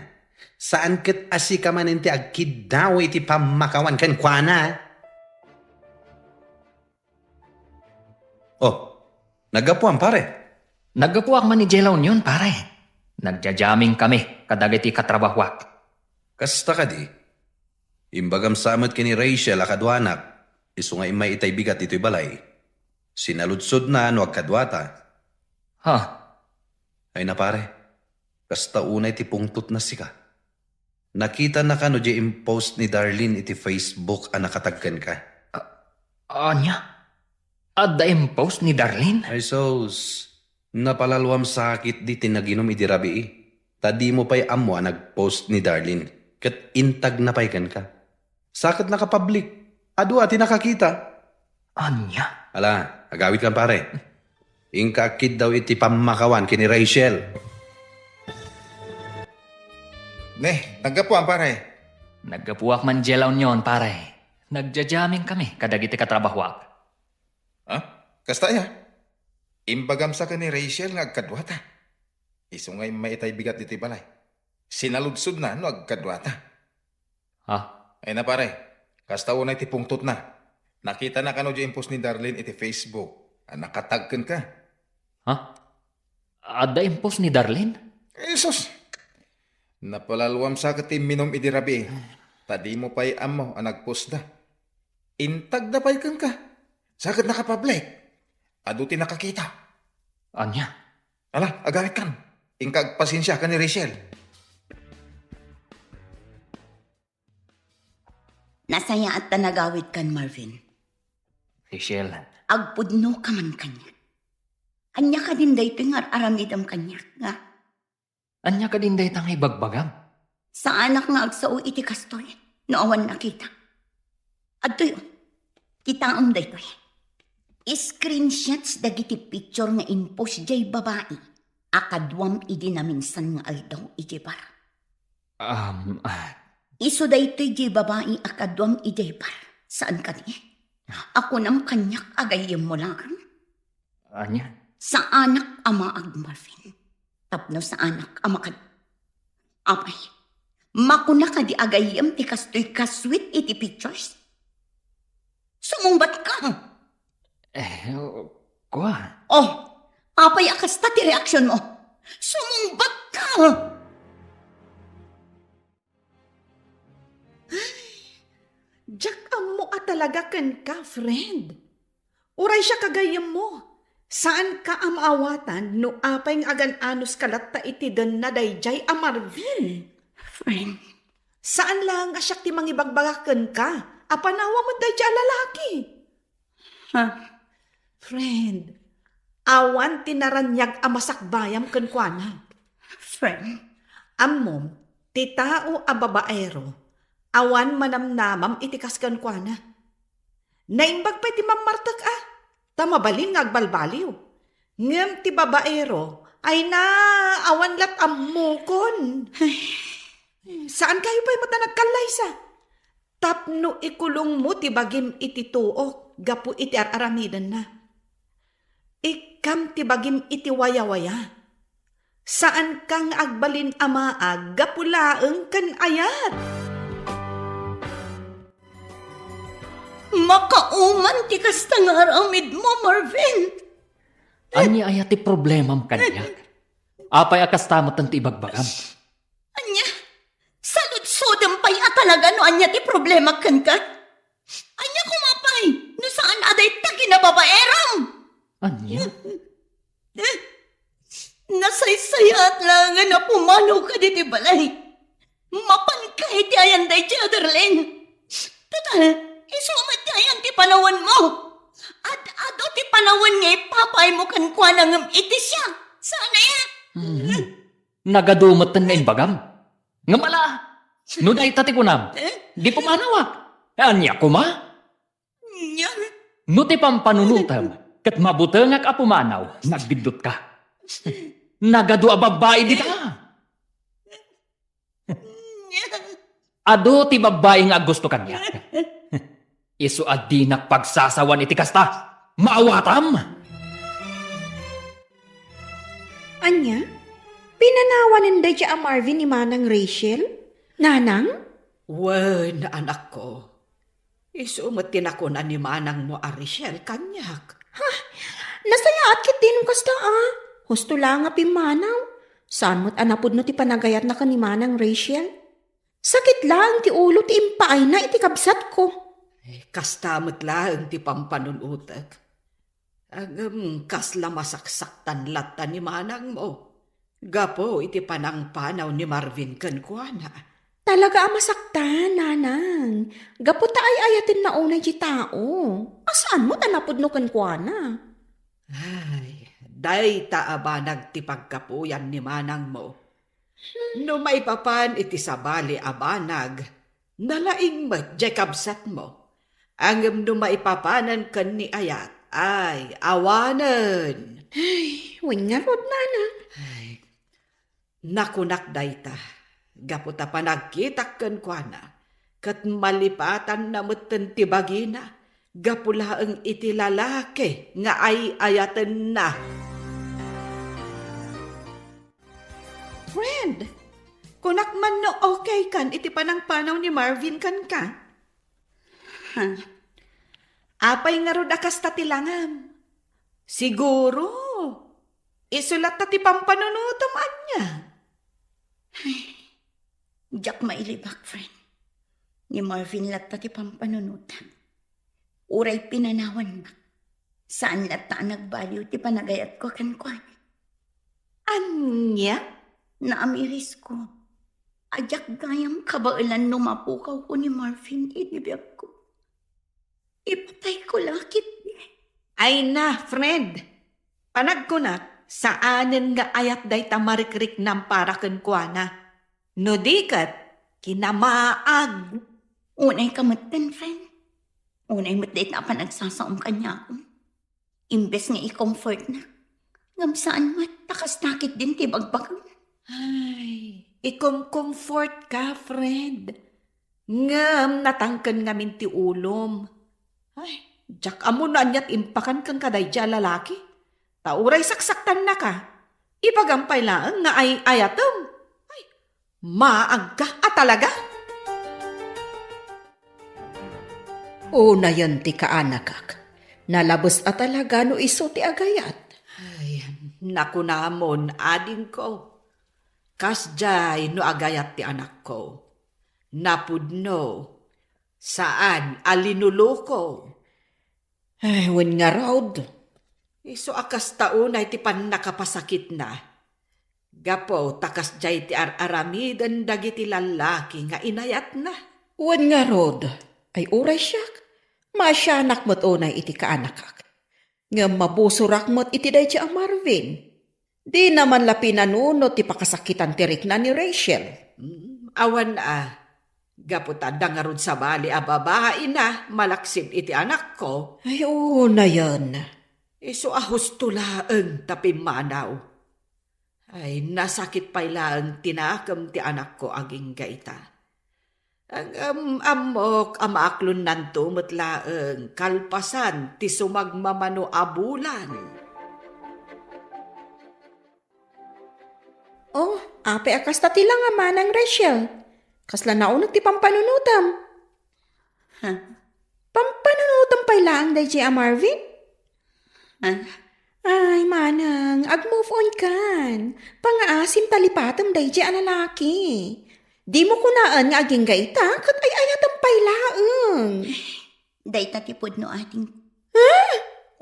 D: Saan ket asika man iti agkid daw iti pamakawan ken kuana? Oh, nagapuan pare.
G: Naggapuak man ni Jela Union, pare. Nagjajaming kami, kadagiti katrabahwak.
D: Kasta ka di. Imbagam samot kini Rachel akadwanak. Isu nga imay itay bigat ito'y balay. Sinaludsod na ano agkadwata.
G: Ha?
D: Ay na pare, kasta unay ti pungtot na sika. Nakita na ka no di impost ni Darlene iti Facebook ang nakatagkan ka.
G: Anya? Adda impost ni Darlene?
D: Ay sos, napalalwam sakit di tinaginom iti rabi. Tadi mo pa'y amo ang nagpost ni Darlene. Kat intag na pa'y ka. Sakit nakapublik. Adu ati nakakita.
G: Anya?
D: Ala, agawit lang pare. Ingkakid daw iti pamakawan kini Rachel.
H: Naggapuan pare.
G: Naggapuak man Jela Union, pare. Nagjajaming kami, kadagiti katrabahwak.
H: Ha? Kasta ya? Imbagam sa ka ni Rachel nga agkadwata. Isu ngay maitay bigat dito balay. Sinaludsod na no agkadwata.
G: Ha?
H: Ay na pare, kasta unay ti pungtot na. Nakita na kano di impos ni Darlene iti Facebook. Nakatagkan ka.
G: Ha? Adda impost ni Darlene?
H: Jesus! Napalalwam sa kati minom iti rabi. Tadi mo pa'y amo ang nagpost na. Intag na pa'y kang ka. Sakit nakapublic. Adu ti nakakita.
G: Anya?
H: Ala, agawit kan. Ingkag pasensya ka ni Rachel.
C: Nasaya at tanagawit kan Marvin.
G: Rachel,
C: Agpudno ka man kanya. Anya ka din dayto nga aramidam kanya nga.
G: anya ka din day tang ibagbagam?
C: Sa anak nga agsao iti kastoy. Noowan nakita. At to'y, kita ang daytoy. Screenshots dagiti picture nga impos jay babae. Akadwam idi na minsan nga aldaw iti para. Iso daytoy jay babae akadwam iti para. Saan ka di? Ako nam kanyak agayem mo lang.
G: Anya?
C: Sa anak ama ag Marvin. Tapno sa anak ama ka. Apay. Makuna ka di agayem ti kastoy kaswit iti pictures. Sumumbat ka.
G: Kuha.
C: Oh, apay akasta ti reaksyon mo. Sumumbat ka.
F: Jack amo at talaga ken ka, friend. Uray siya kagayam mo. Saan ka amaawatan no apay ng agan-anos kalatta iti den na dayjay a Marvin?
C: Friend.
F: Saan lang asyak ti mangibagbagaken ka? Apanawa mo dayjay lalaki.
C: Ha?
F: Friend, awan tinaranyag a masakbayam ken kuana.
C: Friend.
F: Ammom, ti tao a babaero, awan manamnamam iti kasken kuana. Naimbag pa iti mamartag
E: tamabalin nga agbalbaliw. Ngem ti babaero, ay naawan lat ammukon. Saan kayo pa'y mata nagkalaysa? Tapno ikulong mo ti bagim iti tuok, gapu iti aramidan na. Ikam ti bagim iti waya-waya. Saan kang agbalin amaag, gapulaeng kan ayat?
C: Makauman ti kasta nga aramid mo, Marvin.
G: Anya ayat ti problemam kanyak. Apay akastamat ang ti ibagbagam.
C: Anya, salud-sudam pa'y atalaga no anya ti problema kan ka. Anya kumapay, no saan aday ta kinababaeram.
G: Anya?
C: Nasaysayat lang nga na pumalo ka di balay. Mapan ka iti ayanday ti Adarlen. Total, isumat ti ayan ti panawan mo. At ado ti panawan nga ipapay mo kan kwa nang iti siya. Sana yan.
G: Nagadumatan nga inbagam. Nga mala, no dahi tati kunam, di pumanawak. Anya kuma?
C: Nya.
G: No ti pampanunutam, kat mabutengak a pumanaw, nagbindot ka. Nagadu a babae di ta. Ado ti babae nga gusto kanya. Isu adinak pagsasawan iti kasta. Maawatam!
F: Anya? Pinanawanan da siya ang Marvin ni Manang Rachel? Nanang?
E: Wen, anak ko. Isumatin ako na ni Manang mo Arishel kanyak.
F: Nasayaat kit din kasta Husto lang nga pimanaw. Saan mo't anapod no ti panagayat na ka ni Manang Rachel? Sakit lang ti ulo ti impaay na iti kabsat ko.
E: Kastamot lang ti pampanunutak. Ang kasla masaksaktan lata ni Manang mo. Gapo iti panangpanaw ni Marvin kankwana.
F: Talaga masaktan, nanang. Gaputa ay ayatin na unay di tao. Asaan mo tanapod no kankwana?
E: Ay, day taaba nagtipagkapuyan ni Manang mo. No may papan iti sabali abanag, nalaing mat jakabsat mo. Ang no may papanan kan ni ayat, ay awanan.
F: Ay, wingarod, nanang.
E: Ay, nakunak dayta, gaputa pa nagkitak kankwana, kat malipatan na mutan ti bagina, gapula ang iti lalaki nga ay ayatan na. Friend, kunak man no okay kan iti panangpanaw ni Marvin kan ka? Apay nga rod akas tatilangam. Siguro, isulat ta ti pampanunutom anya.
C: Diyak mailibak, friend. Ni Marvin lat pati pampanunutan. Uray pinanawan na. Saan lat ta nagbaliw ti panagayat ko kankwan.
E: Anya?
C: Naamiris ko. Ajak gayam kabailan numapukaw ko ni Marvin inibiyag ko. Ipatay ko lakit.
E: Ay na, friend. Panag ko na, saanen nga ayat day tamarikrik ng para kankwana. No dikat, kinamaag.
C: Unay kamatan, friend. Unay matdait na pa nagsasaom kanya ako. Imbes nga i-comfort na. Ngam saan mat, takas nakit din ti bagbag.
E: Ay, ikom-comfort ka, friend. Ngam natangkan ngamin ti ulom. Ay, jak amo na anyat impakan kang kadayja lalaki. Tauray saksaktan na ka. Ipagampay lang nga ay ayatom. Ay, maag ka talaga.
F: Una yan ti kaanakak. Nalabos talaga no iso ti agayat.
E: Ay, naku namon, ading ko. Kasjay no agayat ti anak ko. Napudno, saan alinuluko?
F: Ay, wen nga raod.
E: Iso akas taon ay ti pan nakapasakit na. Gapo, takas jay ti aramidan dagiti lalaki nga inayat na.
F: Wen nga raod. Ay uray siyak. Masyanak mo't unay iti kaanakak. Nga mabusurak mo't iti day ang Marvin. Di naman lapinanuno ti pakasakitan tirik na ni Rachel.
E: Awan gaputanda nga rod sa bali babae na malaksid iti anak ko.
F: Ay, oo na yan.
E: Iso ahos tulaang tapimanaw. Ay, nasakit pa ilang tinakam ti anak ko aging gaita. Ang amok amaaklon nanto matlaang kalpasan ti sumagmamano abulan.
F: Oh, ape akas tati lang nga manang Rachel. Kasla naunag ti pampanunutam.
C: Ha?
F: Pampanunutam pa ilang day J. Marvin?
C: Ha?
F: Ay, manang, ag-move on kan. Pangaasim talipatam day J. lalaki. Di mo kunaan nga aging gaita, kat ay ayatam pa ilaang.
C: Day tatipod no ating...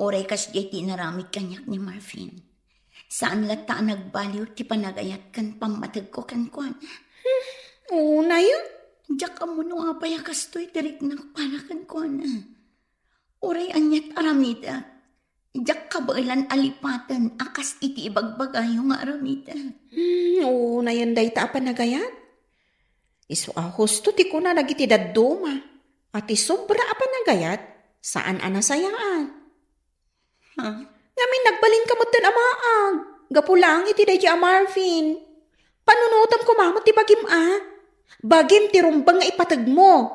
C: Oray kas di tinaramid kanyak ni Marvin. Saan lata nagbaliw ti panagayat kan pamatag ko kan kuan.
F: Oo na yun.
C: Diyak ka mo nung apayakas to'y tirik na para kan kuan. Oray anyat aramida. Diyak ka ba ilan alipatan akas iti ibagbagayo nga aramida.
F: Oo na yan day ta panagayat. Iso husto ti kuna nagiti dadduma. At isobra panagayat saan anasayaan.
C: Ha?
F: Ngamin nagbalin ka mo't amaag. Gapulang iti day Marvin. Panunutam ko mamot ti bagim Bagim ti rumbang nga ipatag mo.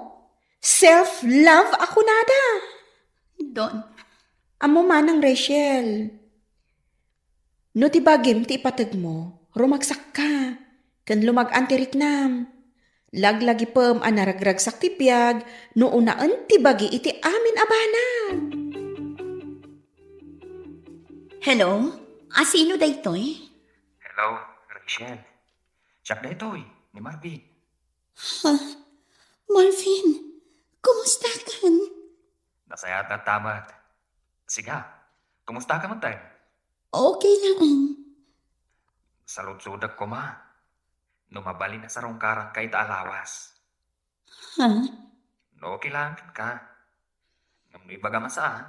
F: Self-love ako nada.
C: Don.
F: Amo manang Rachel. No ti bagim ti ipatag mo, rumagsak ka. Kan lumagan ti riknam. Laglagi pem anaragragsak ti piyag, no unaan ti bagi iti amin abanan.
C: Hello? Sino daytoy?
G: Hello, Rachel. Siya na ito ni Marvin.
C: Ha? Marvin, kumusta ka?
G: Nasayat na tamat. Sige, kumusta ka man tayo?
C: Okay lang.
G: Salud-sudag ko ma. Numabali na sa rongkarang kay taalawas.
C: Ha?
G: No, kailangan ka. Nung ibaga masaan,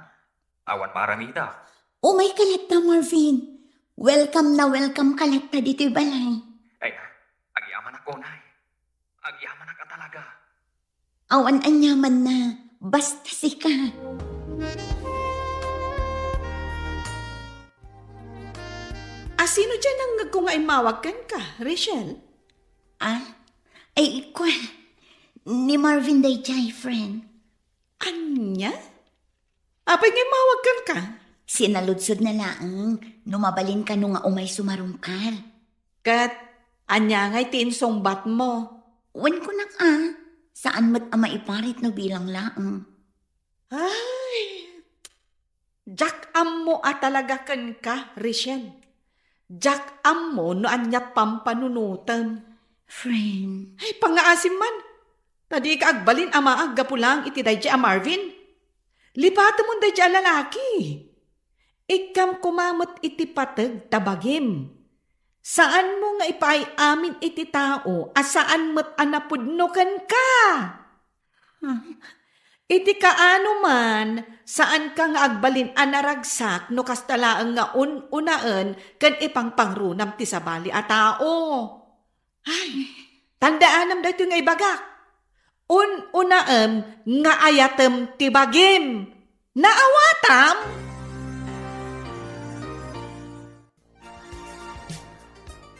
G: awan maramida.
C: Oh my kalat na, Marvin. Welcome kalat na dito'y balay.
G: Ay, agyaman ako, nay. Agyaman ka talaga.
C: Awan anyaman na. Basta sika.
E: Sino dyan ang kung ay mawagkan ka, Rachel?
C: Ay, ikwan. Ni Marvin day jay, friend.
E: Anya? Apay ngay mawagkan ka?
C: Sinaludsod na laang. Numabalin ka nung nga umay sumarungkar.
E: Kat, anya ngay tiinsongbat mo.
C: Wan ko na saan mo't ama iparit no bilang laang.
E: Ay, Jack mo talaga kan ka, Rachel. Jack mo no anya pampanunutan.
C: Friend.
E: Ay, pangaasim man. Tadi ka agbalin ama aggapulang iti day Marvin. Lipata mo day lalaki. Ikam kumamot iti patag tabagim. Saan mo nga ipay amin iti tao, asaan mo't anapudnokan ka? Iti kaano man, saan ka nga agbalin anaragsak no kastalaang nga unaan kan ipang pangrunam ti sabali a tao. Ay, tandaanam da ito nga ibagak. Unaam nga ayatem ti bagim. Naawatam?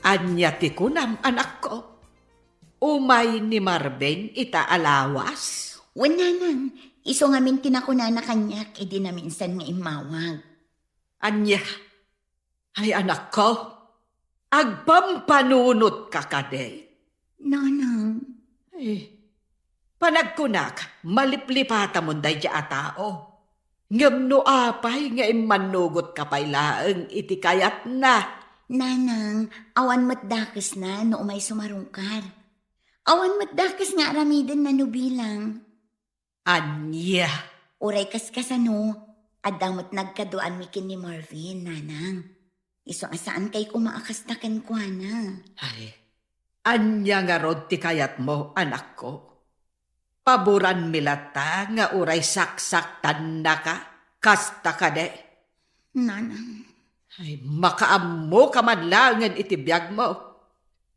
E: Anya ti kunam, anak ko. Umay ni Marvin itaalawas.
C: Wala nang. Iso nga min tinakuna na kanyak, di na minsan nga imawag.
E: Anya, ay anak ko, agpampanunot ka kaday.
C: Nanang.
E: Ay, panagkunak, maliplipata mo day a tao. Ngam no apay nga imanugot ka pailaang iti kayat na.
C: Nanang, awan matdakas na no umay sumarungkar. Awan matdakas nga aramiden na no bilang.
E: Anya.
C: Uray kaskasano, adamot nagkaduan mikin ni Marvin, nanang. Iso asaan kay kumaakastakan kwa na.
E: Ay, anya nga rod ti kayat mo, anak ko. Paboran milata nga uray saksak na ka, kasta ka de.
C: Nanang.
E: Ay, makaammo ka man langan iti biyag mo.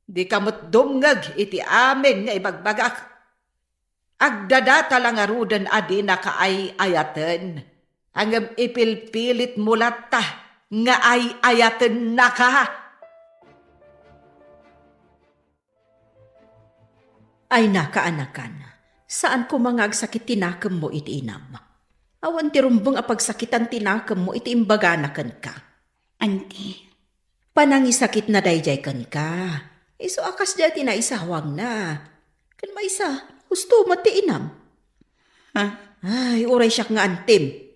E: Di kamot dumngag iti amin nga ibagbagak. Agdadata lang arudan adi na kaay ayaten. Hanggang ipilpilit mulat ta, nga ay ayaten na ka.
B: Ay nakaanakan, saan ko mga agsakit tinakam mo iti inam? Awan ti rumbong apagsakitan tinakam mo iti imbaganakan ka.
C: Auntie,
B: Panangisakit na dayjay kan ka. Iso akas dati na isawang na. Kan maisa, gusto mo ti inam.
C: ha?
B: Ay, uray siya nga antim.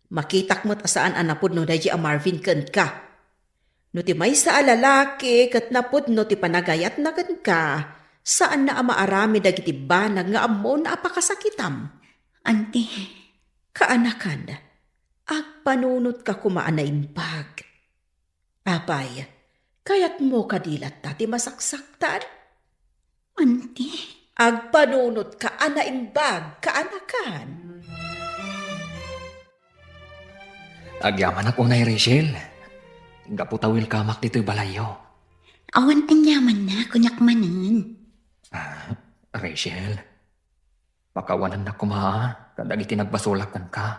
B: Makitak mo't asaan anapod no dayjay a Marvin kan ka. No ti maysa a lalaki kat napod no ti panagayat na kan ka. Saan na amaarami dagiti banag nga amo na apakasakitam?
C: Auntie,
B: Kaanakan, agpanunot ka kumaan na imbag. Apay, kayat mo kadilat ti masaksaktan?
C: auntie.
B: Agpanunot ka ana imbag, kaanakan.
G: Agyaman ako na Rachel. Gaputawil kamak dito'y balayo.
C: Awan anyaman na, kunyak manan.
G: Rachel, pakawanan na kumaa, kadag itinagbasulakan ka.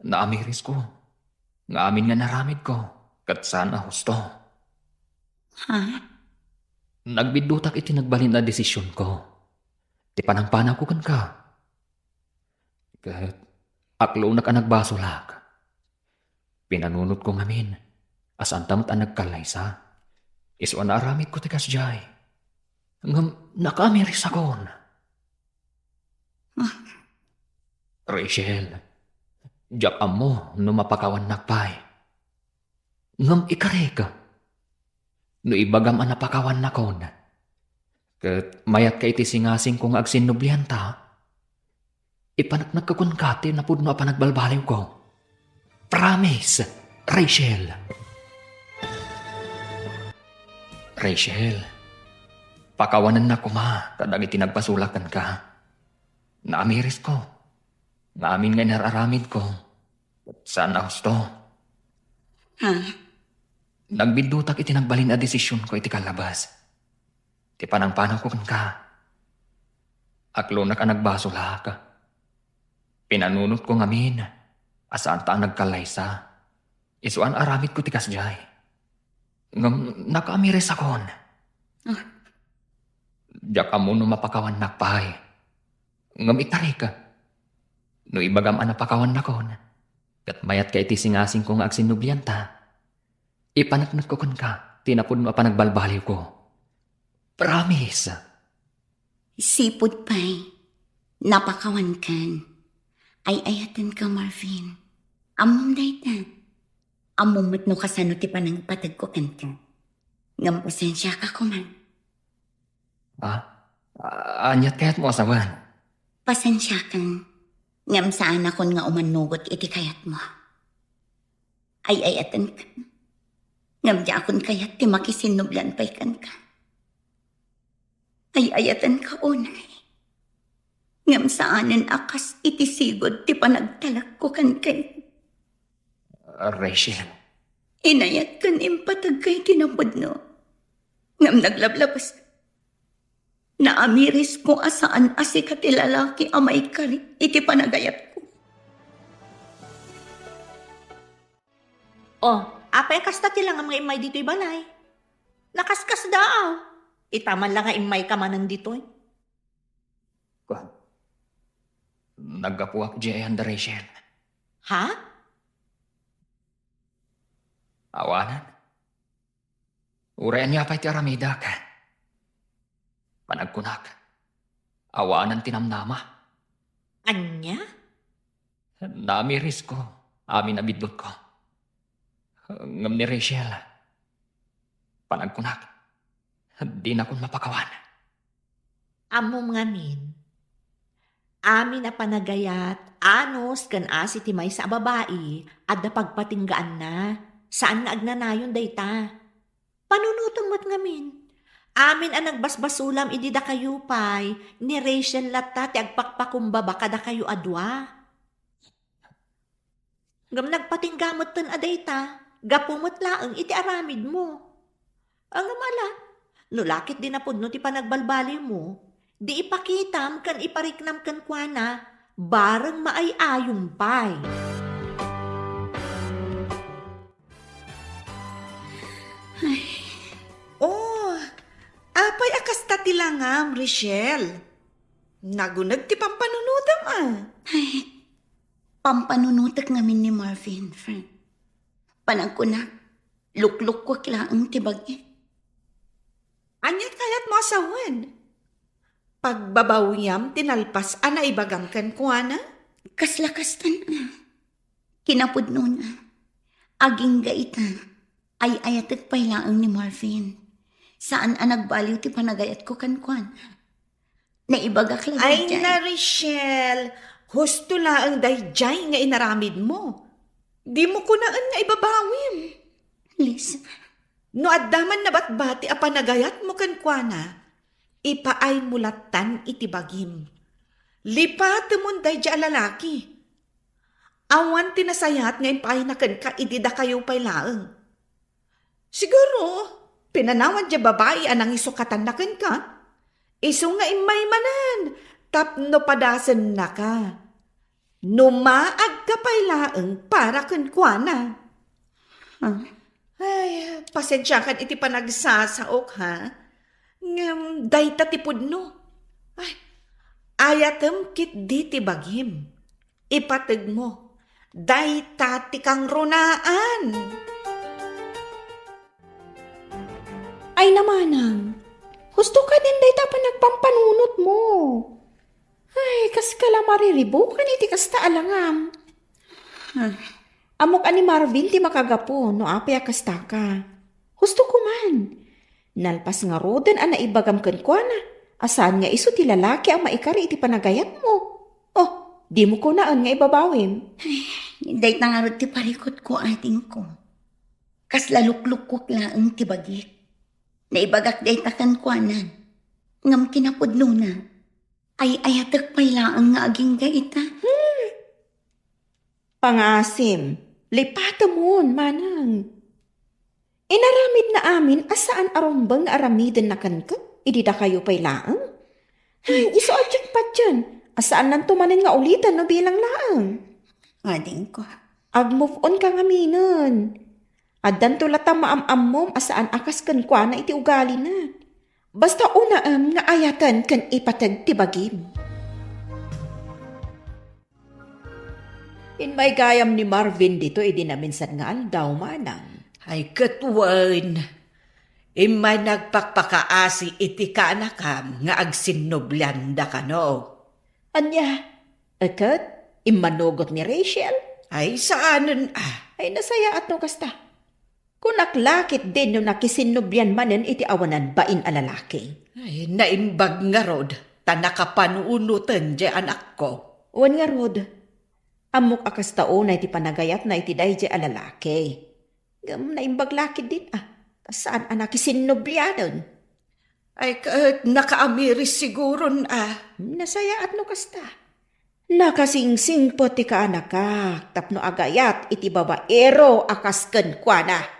G: Naamiris ko, nga amin nga naramid ko, kat sana husto.
C: Ha?
G: Nagbidutak itinagbalin na desisyon ko. Di panangpanaw ko kan ka. Kat aklo na ka nagbasulak. Pinanunot ko ngamin, asan tamot ang nagkalaysa. Iso na aramid ko tikas jay. Ngam nakaamiris akon. Rachel, jak amo no mapakawan nakpay. Ngam ikare ka. No ibagam ang napakawan nakon. Kat mayat ka iti singasing kong agsinublihan ta. Ipanaknag ka kun kati na pudno pa nagbalbaliw ko. Promise, Rachel. Rachel, pakawanan na kuma, kadag itinagpasulakan ka. Naamiris ko. Naamin nga nararamid ko. At sana husto.
C: Ha?
G: Nagbidutak itinagbalin na desisyon ko iti kalabas. Ti panangpanaw ko kan ka. Aklo na ka nagbasula ka. Pinanunot ko ngamin. Asaan ta ang nagkalaysa. Isuan aramid ko ti kasjay. Ngam nakaamiris akon. Diyak amo no mapakawan nakpahay. Ngam itari ka. No ibagam ang napakawan nakon. Kat mayat ka iti singasing kong agsinublian ta. Ipanaknat ko kan ka. Tinapod mo pa nagbalbaliw ko. Promise.
C: Sipod pa'y, napakawan kan. Ay ayatan ka, Marvin. Amom daytan. Amomot no kasano ti panang patag ko kanta. Ngam pasensya ka kuman.
G: Anyat kaya't mo asawan.
C: Pasensya kan. Ngam saan akon nga umanugot iti kayat mo. Ay ayatan ka. Ngam di akon kayat ti makisinublan pa'y kan ka. Ay ayatan ka unay. Ngam saanan akas iti sigod ti panagtalak ko kan kay.
G: Rachel.
C: Inayat kan impatag kay tinapod no. Ngam naglablabas. Naamiris ko asaan asi ka ti lalaki amay kari iti panagayat ko.
B: Oh, apay kasta ti lang ang mga imay dito'y balay. Nakaskas daaw. Itaman lang nga imay ka manan dito'y.
G: Naggapuak di ayan da Rachel.
B: Ha?
G: Awanan. Urayan niya pa'y ti aramida ka. Panagkunak. Awanan tinamnama.
B: Anya?
G: Namiris ko. Amin nabidlot ko. Ngam ni Rachel. Panagkunak. Di na kong mapakawan.
B: Amom ngamin. Amin na panagayat, anos kan asi ti may sa babae, at da pagpatinggaan na, saan nga agnanayon dayta. Panunutom mo't ngamin. Amin ang nagbasbasulam idi da kayo pay, ni Rachel latta ti agpakpakumbaba kada kayo adwa. Ngam nagpatinggamot tan adayta, gapumot laeng iti aramid mo. Ang amala, nulakit din na pudno ti panagbalbali mo, di ipakitam kan ipariknam kan kuana, bareng maayayong pay.
E: tilangam, Richelle. Nagunag ti pampanunutam
C: Ay, pampanunutak ngamin ni Marvin, friend. Panang ko na, lukluk ko kilaang tibagi.
E: Anyat kayat mo asawan. Pagbabawiyam, tinalpas, ana ibagam kan kuana?
C: Kaslakastan kinapudno na. Aging gaita, ay ayatat pailaang ni Marvin. Saan nagbaliw ti panagayat ko kan naibagak lang
E: Ay
C: dyan.
E: na, Richelle. Husto laang dayjay nga inaramid mo. Di mo kunaan nga ibabawim.
C: Lisa,
E: No addaman na batbati a panagayat mo kan kuana, ipaay mulatan itibagim. Lipat mo dayjay a lalaki. Awan tinasayat ngayon paay na ka idida kayo pay laang. Siguro, pinanawan dya babae anang isukatan na ka. Iso nga imay manan, tapno padasan na ka. Numaag ka pay laang para kan kuana. Ay, pasensya kan iti panagsasaok ha. Ngam, dayta tipudno. Ay, ayatem kit di tibagim. Ipatag mo. Dayta ti kang runaan.
F: Ay namanang, gusto ka din dayta pa nagpampanunot mo. Ay, kas kala mariribo ka iti kasta alangam. Amok ani Marvin ti makagapo no apay kasta ka. Gusto ko man. Nalpas nga roden ana ibagam ken kuana. Asan nga iso ti lalaki ang maikari iti panagayat mo. Oh, di mo ko naan nga ibabawim.
C: dahit nangarot ti parikot ko ating ko. Kas lalukluk ko laang ti bagik. Naibagak dahit akan kuanan. Ngam kinapudno na. Ay ayatak pay laang nga aging gaita.
F: Pangasim, lipata mon, manang. Inaramid na amin asaan arumbang nga aramidin na kanka, idida kayo pay laang. Ay, iso adyan pa dyan, asaan nang tumanin nga ulitan no bilang laang.
C: Ading ko.
F: Ag-move on ka nga minon. Addan tulata maam-am mom asaan akas kan kwa na iti ugali na. Basta unaam nga ayatan kan ipatag tibagim. In may gayam ni Marvin dito, idinaminsan nga aldaw manang.
E: Ay katwan, imay nagpakpakaasi iti kaanakam nga agsinublanda ka no.
F: Anya, akat, imanogot ni Rachel.
E: Ay saanan
F: Ay nasaya at no kasta. Kung naklakit din no nakisinubyan manen iti awanan bain a lalaki.
E: Ay naimbag nga rod, tanakapanuunutan dya anak ko.
F: Uwan nga rod, amok akas tao na iti panagayat na iti day a lalaki. Gam naimbag lakit din kasaan a nakisinubyanon.
E: Ay nakaamiris siguro
F: Nasaya at no kasta. Nakasingsing po ti kaanak ka, tapno agayat iti babaero akas ken kuana.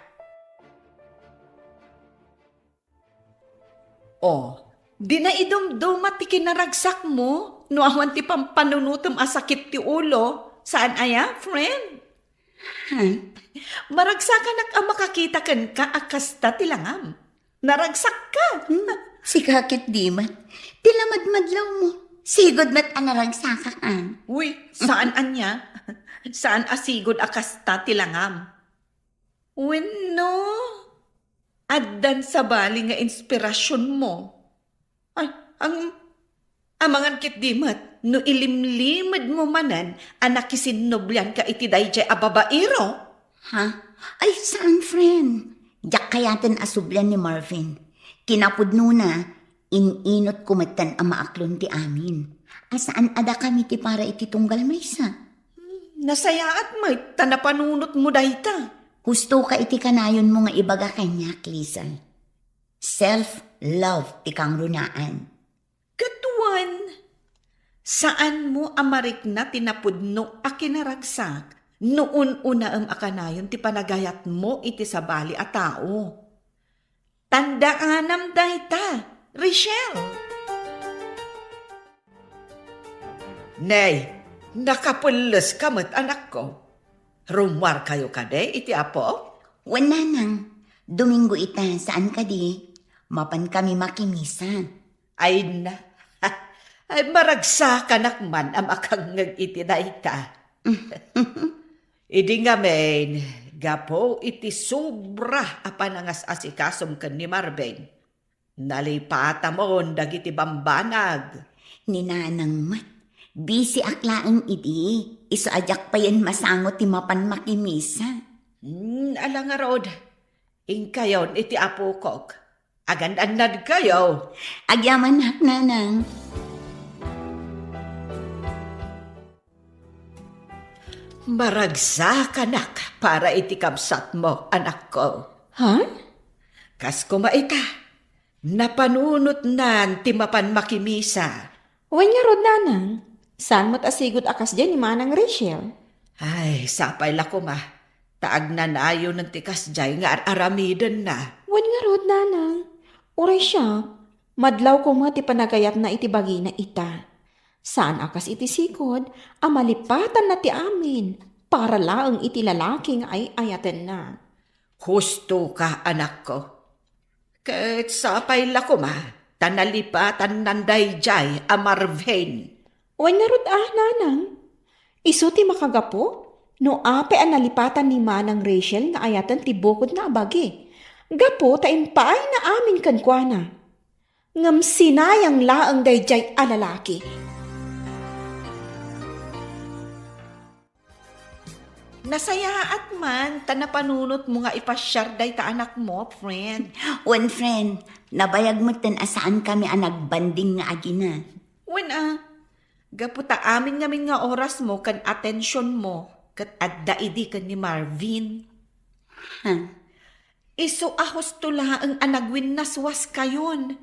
E: Di na idumdumat ti kinaragsak mo, no awan ti pampanunutom asakit ti ulo, saan aya, friend? Maragsakan ang makakita kan ka akasta ti langam. Naragsak ka.
C: Si kakit di man, tilamadmadlaw mo. Sigod mat anaragsakak
E: Uy, saan anya? Saan asigod akasta ti langam? Wenno, addan sa bali nga inspirasyon mo. Ay, ang amangan kit dimat, no ilimlimad mo manan, anak isinoblan ka iti dayjay ababairo.
C: Ha? Ay, saan, friend? Yak kayatin asublan ni Marvin. Kinapudno na, ininot kumatan ang maaklon ti amin. Asaan ada kami ti para iti tunggal maysa?
E: Nasayaat mo, tanapanunot mo dayta.
C: Gusto ka iti kanayon mo nga ibaga kanya, Lisan. Self-love ikang runaan.
E: Katuan, saan mo amarik na tinapudno a kinaragsak? Noon una akanayon ti panagayat mo iti sabali a tao. Tandaanam dayta, Richelle. Nay, nakapulos kamot anak ko. Rumwar kayo kade iti apo?
C: Wala nang, Domingo ita, saan ka di? Mapan kami makimisa.
E: Ay na, ay maragsa kanakman am akang itiday ka. Idi nga men, gapo iti sobra apanangas asikasom kan ni Marvin. Nalipata mo dagiti bambanag.
C: Ninanang mat, busy aklaang idi. Iso ajak pa yan masangot ti mapan makimisa.
E: Alang nga rod, ingkayon iti apukok. Agandandad kayo.
C: Agyaman hak nanang.
E: Maragsa kanak para iti kabsat mo, anak ko.
F: Ha?
E: Kas kumaita, napanunot nan ti mapan makimisa.
F: Uwan nga rod nanang. Saan mo't asigot akas dyan ni Manang Rachel?
E: Ay, sapay la ko ma. Taag na nayo ng tikas jay nga aramidan na.
F: Uwan nga rod nanang. Uray siya, madlaw ko nga ti panagayat na iti bagi na ita. Saan akas iti sikod, amalipatan na ti amin, para laang iti lalaking ay ayaten na.
E: Husto ka, anak ko. Kahit sapay la ko ma, tanalipatan nanday jay amarvain.
F: Uwan nga rod nanang. Isu ti makagapo, no ape ang nalipatan ni Manang Rachel nga ayaten ti bukod na abagi. Gapo taim paay na amin kankwana. Ngam sinayang laang dayjay alalaki.
E: Nasayaat man, tanapanunot mo nga ipasyar day ta anak mo, friend.
C: One friend, nabayag mo tan asaan kami ang nagbanding nga agina.
E: Gapo ta amin nga oras mo kan atensyon mo, kat adda idi kan ni Marvin. Isu ahos tula ang anagwin naswas kayon.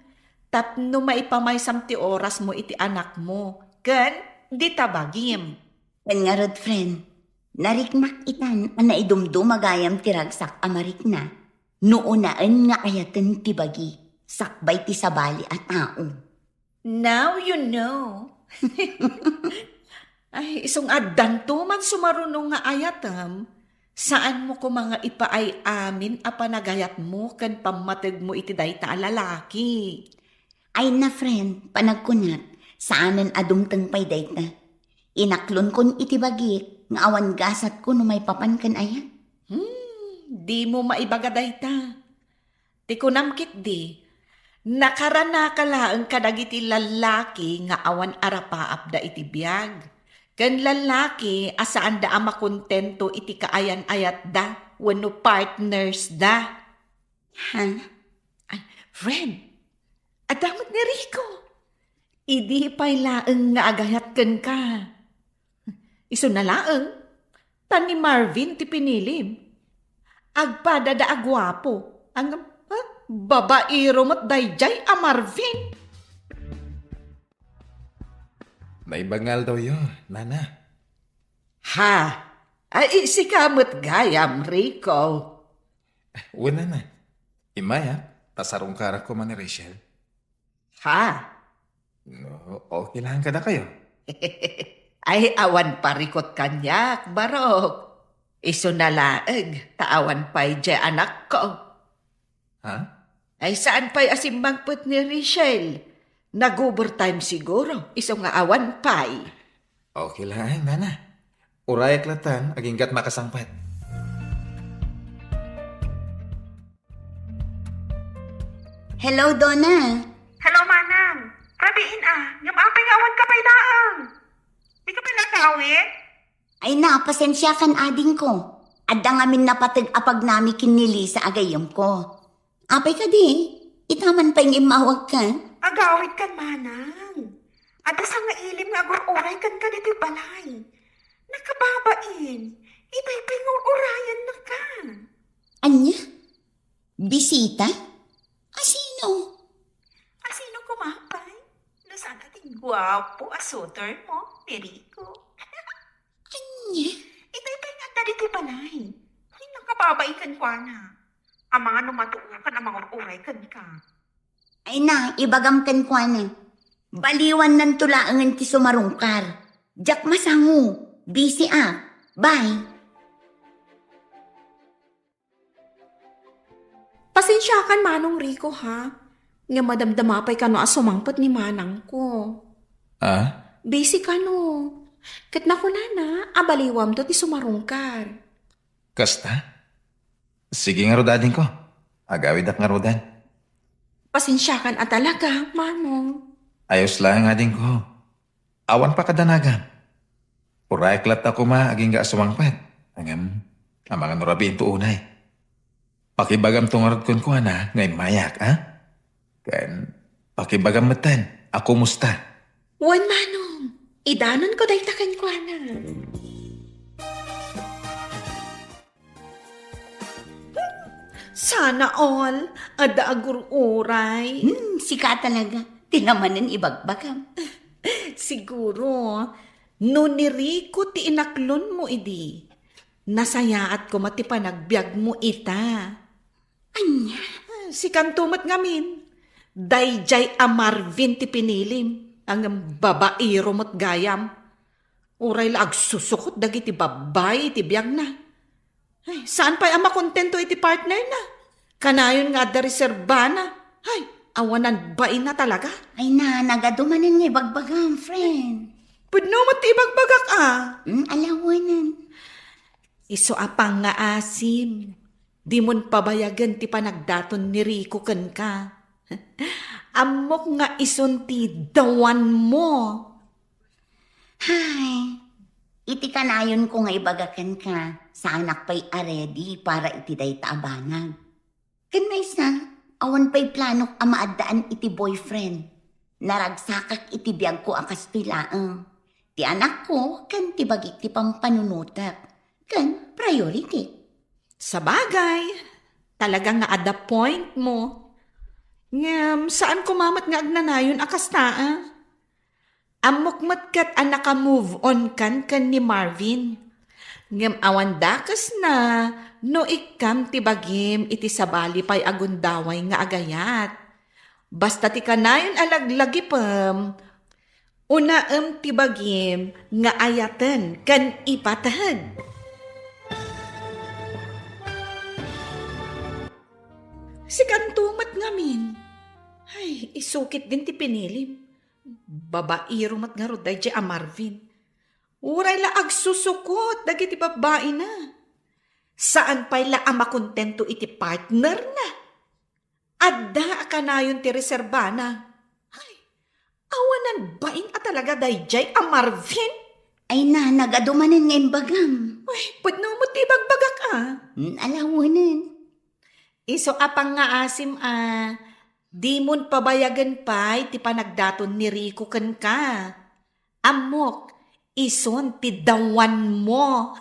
E: Tapno maipamaysam ti oras mo iti anak mo. Kan, di tabagim.
C: Wen nga rod friend, narikmak itan ang naidumdumagayam ti ragsak amarik na. Nuunaan nga ayaten ti bagi, sakbay ti sabali at tao.
E: Now you know. Ay, isong addan to man sumarunong nga ayatam. Saan mo ko mga ipaay amin a panagayat mo kan pamatag mo iti dayta a lalaki?
C: Ay na friend, panagkunat, saanan adumtang pay dayta. Inaklon kon iti bagi, nga awan gasat ko no may papan kan ayat.
E: Di mo maibaga dayta. Ti kunamkit di, nakarana ka laang kadagiti lalaki nga awan arapaap da iti biyag. Kan lalaki, asaan da ama kontento iti kaayan-ayat da, wano partners da. Ay, friend, adamot ni Rico. Idi pa'y laeng nga agayat ken ka. Iso na laeng, tan ni Marvin ti pinilim. Agpada da agwapo, ang babairo mo't dayjay a Marvin.
H: Naibangal daw yun, nana.
E: Ha? Ay, si kamot gayam, Rico.
H: Wala na. Imaya, tasarong karak ko man ni Rachel.
E: Ha?
H: No, okay lang ka na kayo.
E: Ay, awan parikot kanyak, barok. Iso na laeng, taawan pa'y dya anak ko.
H: Ha?
E: Ay, saan pa'y asimbangput ni Rachel? Nag-overtime siguro, iso nga awan pa'y.
H: Okay lang, nana. Urayak latan, aginggat makasangpat.
C: Hello, Donna.
B: Hello, Manang. Rabiin yung apay awan ka pa'y daang. Di ka pinagawin?
C: Ay na, pasensya kan ading ko. Adda ngamin napatag apag nami kinili sa agayam ko. Apay ka di, itaman pa yung imawag ka.
B: Agawid kan, Manang. Ada sa nga ilim nga agur-uray kan ka dito balay. Nakababain. Iba'y pingur-urayan na ka.
C: Anya? Bisita? Asino?
B: Asino kumapay? Nasaan ating gwapo asuter mo, Perico?
C: Anya?
B: Iba'y nga dito balay. Ay, nakababain kan kwa na. Ang mga numatuwa ka na mangur-uray kan ka.
C: Ay na, ibagam kan kwa na. Baliwan ng tulaangan ti sumarungkar. Jack masangu. Busy Bye.
F: Pasensya kan Manong Rico ha. Nga madamdamapay ka no asumangpot ni manang ko.
H: Ah?
F: Busy ka no. Kat na ko na, abaliwam to ti sumarungkar.
H: Kasta? Sige nga rodadin ko. Agawid ak nga rodan.
F: Pasensyakan at talaga, manong.
H: Ayos lang nga din ko. Awan pa kadanagan. Puray klat ako aging ga asumangpat. Ang mga nurabin to unay. Pakibagam tungarod kon ko na ngay mayak, ha? Kan, pakibagam matan. Ako musta?
F: Wan manong, idanon ko daytakan ko na. Sana all, ada agur-uray.
C: Sika talaga. Tinamanin ibagbagam.
F: Siguro, no ni Rico ti inaklon mo idi. Nasayaat ko mati panagbiag mo ita.
C: Anya?
F: Si kantumat ngamin. Dayjay a Marvin ti pinilim. Ang babairo mo't gayam. Uray la agsusukot dagiti babay ti biag na. Ay, saan pa'y ama kontento iti partner na? Kanayon nga da reserba na. Ay, awanan bain na talaga.
C: Ay na, nagadumanin nga ibagbagam, friend.
F: Pudno mo ti ibagbagak
C: Alawanan.
F: Iso apang nga asim. Di mon pabayagan ti panagdaton ni Rico ken ka. Amok nga ison ti dawan mo.
C: Hay, iti kanayon ko nga ibagakan ka. Sa anak pa'y aredy para iti day taabangan. Kan may isa, awan pa'y planok amaadaan iti boyfriend. Naragsakak iti biyag ko akas pilaang. Ti anak ko, kan ti bagik ti pampanunutak. Kan priority.
F: Sa bagay, talagang nga at the point mo. Ngam, saan kumamat nga agnanayon akas taa? Amok matkat ang naka-move on kan ni Marvin. Ngam awan dakas na, no ikam ti bagim iti sabali pa'y agundaway nga agayat. Basta ti kanayon alaglagi pam, unaem ti bagim nga ayaten kan ipatag. Si kantumat ngamin. Ay, isukit din ti pinilim. Babairo mat nga roday di a Marvin. Uray la agsusukot dagiti babae na. Saan pa'y la makontento iti partner na? Adda kanayon ti reserba na. Ay, awanan baing a talaga dayjay a Marvin?
C: Ay na, nagadumanin nga imbagam.
F: Ay, pudno mo ti bagbagak
C: Alawanan.
F: Iso apang nga asim di mon pabayagan pa ti panagdaton ni Rico ken ka. Amok, ison ti dawan mo.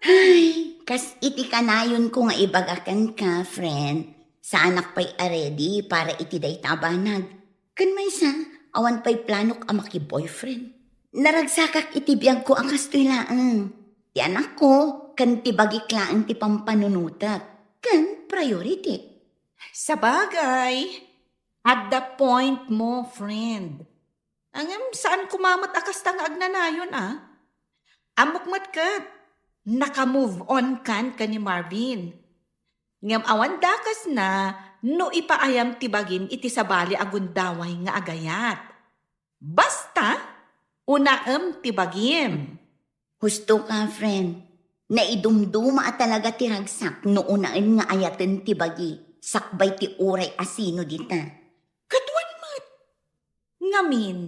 C: Ay, kas iti kanayon ko nga ibagakan ka, friend. Sa anak pa'y aredy para iti day tabanag. Kan may isa, awan pa'y planok amaki boyfriend. Naragsakak iti biyag ko ang kastulaan. Ti anak ko, kan ti bagiklaan ti pampanunutak. Kan priority.
F: Sa bagay, at the point mo, friend. Angam, saan kumamat akas tang agnanayon Amok matkat, naka-move on kan ni Marvin. Ngam awan dakas na, no ipaayam tibagim iti sabali agundaway nga agayat. Basta, unaem tibagim.
C: Husto ka, friend. Naidumduma at talaga tiragsak no unaan nga ayaten ti bagi. Sakbay ti uray asino dita.
F: Katwan mat. Ngamin,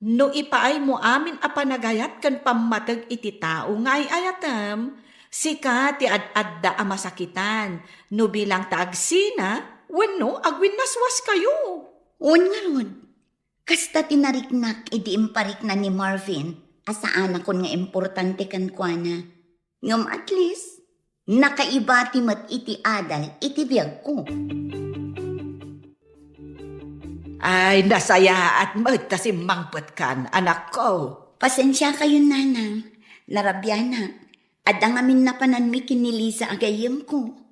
F: no ipaay mo amin a panagayat kan pamatag iti tao nga ay ayatam, sika ti ad-adda a masakitan, no bilang taagsina, wano agwin naswas kayo.
C: Un nga ron. Kasta tinariknak idi imparik na ni Marvin, asaan ako nga importante kan kwa na. Ngam at least, nakaibati mat iti adal, iti biyag ko.
F: Ay, nasaya at magtasimbangpot kan, anak ko.
C: Pasensya kayo, nanang. Narabya Adda ngamin na pananmikin ni Lisa agayem ko.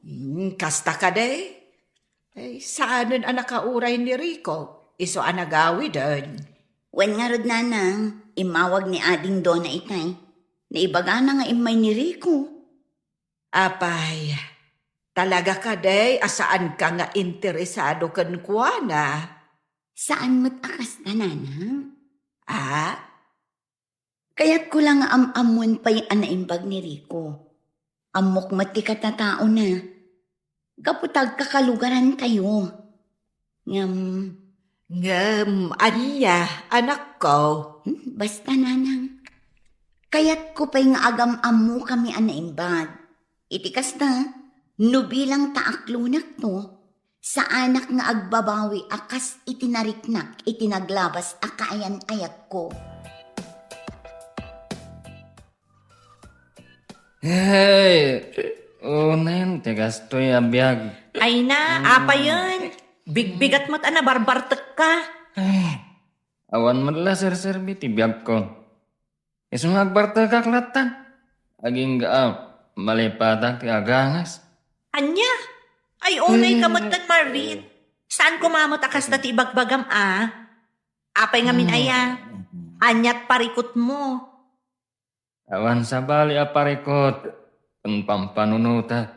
F: Kasta ka de. Ay, saanan ang nakauray ni Rico? Iso anagawi doon.
C: Wen nga rod, nanang, imawag ni ading Donna itay. Naibaga na nga imay ni Rico.
F: Apay, talaga ka day, asaan ka nga interesado kan kuana?
C: Saan mo't akas na, nanang?
B: Ah,
C: Kaya't ko lang amon pa'y anaimbag ni Rico. Amok mati ka na tao na. Kaputag kakalugaran kayo.
E: Anya, anak ko.
C: Basta nanang. Kaya't ko pa'y nga agam-amu kami anaimbag. Itikas na, nubilang taaklunak to. Sa anak nga agbabawi akas itinariknak, itinaglabas akayan ayat ko.
G: Hey, unen, tigas to abiyag.
B: ay na, apa yun? Bigbigat mo't ana, barbartek ka.
G: Awan madala sir-serbi ti biyag ko. Isong agbarta kaklatan. Aging malipatang ti agangas.
B: Anya? Ay, unay kamutan, Marvin. Saan kumamot akas na ti bagbagam, Apay nga minaya. Anyat parikot mo.
G: Awan sa bali aparikot. Ang pampanunuta.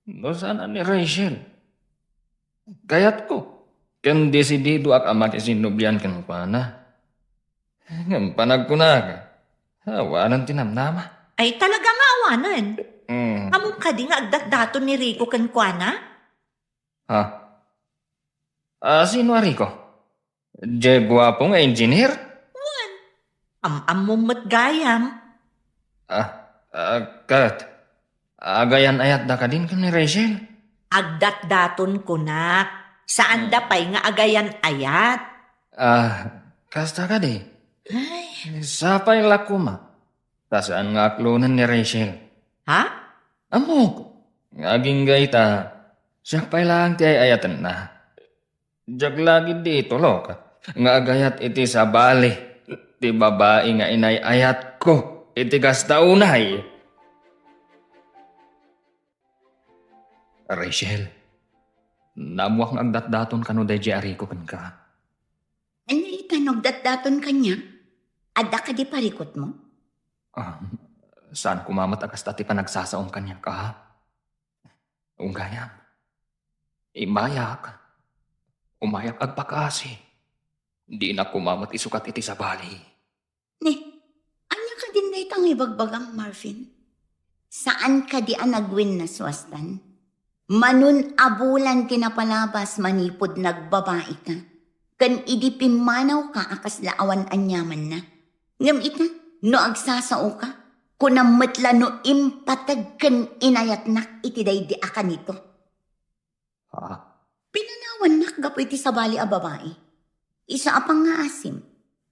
G: No sana ni Rachel. Kayat ko. Ken desidido ak amat isinubyan ken pana. Ngam panag ko na ka. Awanan tinamnama.
B: Ay, talaga nga awanan.
G: Mm.
B: Among ka di nga agdat-dato ni Rico kankwana?
G: Ha? Sino Rico? Je guwapong engineer?
B: Am-am matgayam.
G: Kat. Agayan ayat da ka din ka ni Rachel.
B: Agdat-daton ko na. Saan da pa'y nga agayan ayat?
G: Kasta ka di.
B: Ay.
G: Sapay lakuma. Tasaan nga aklunan ni Rachel.
B: Ha?
G: Amok. Ngaging gayta. Siya pa'y lang ti ay ayatan na. Diyak lagi dito lo ka. Nga agayat iti sa bali. Ti babae nga inay ayat ko. Iti kasta unay. Rachel. Namuak nga agdat-daton ka no day Jericho kan ka.
C: Ano itanog dat-daton kanya? Ada ka di parikot mo?
G: Saan kumamat akas dati pa nagsasaong kanya ka? Unggayam. Imayak. Umayak agpakasi. Di na kumamat isukat iti sa bali.
C: Anya ka din na itang ibagbagang, Marvin? Saan ka di anagwin na swastan? Manun abulan kinapalabas manipod nagbabae ka. Kan idipimanaw ka akas laawan anyaman na. Ngam ita, no agsasao ka, kunamatla no impatag kan inayatnak itiday di aka nito.
G: Ha?
C: Pinanawan nak gapo iti sa bali a babae. Isa apang nga asim.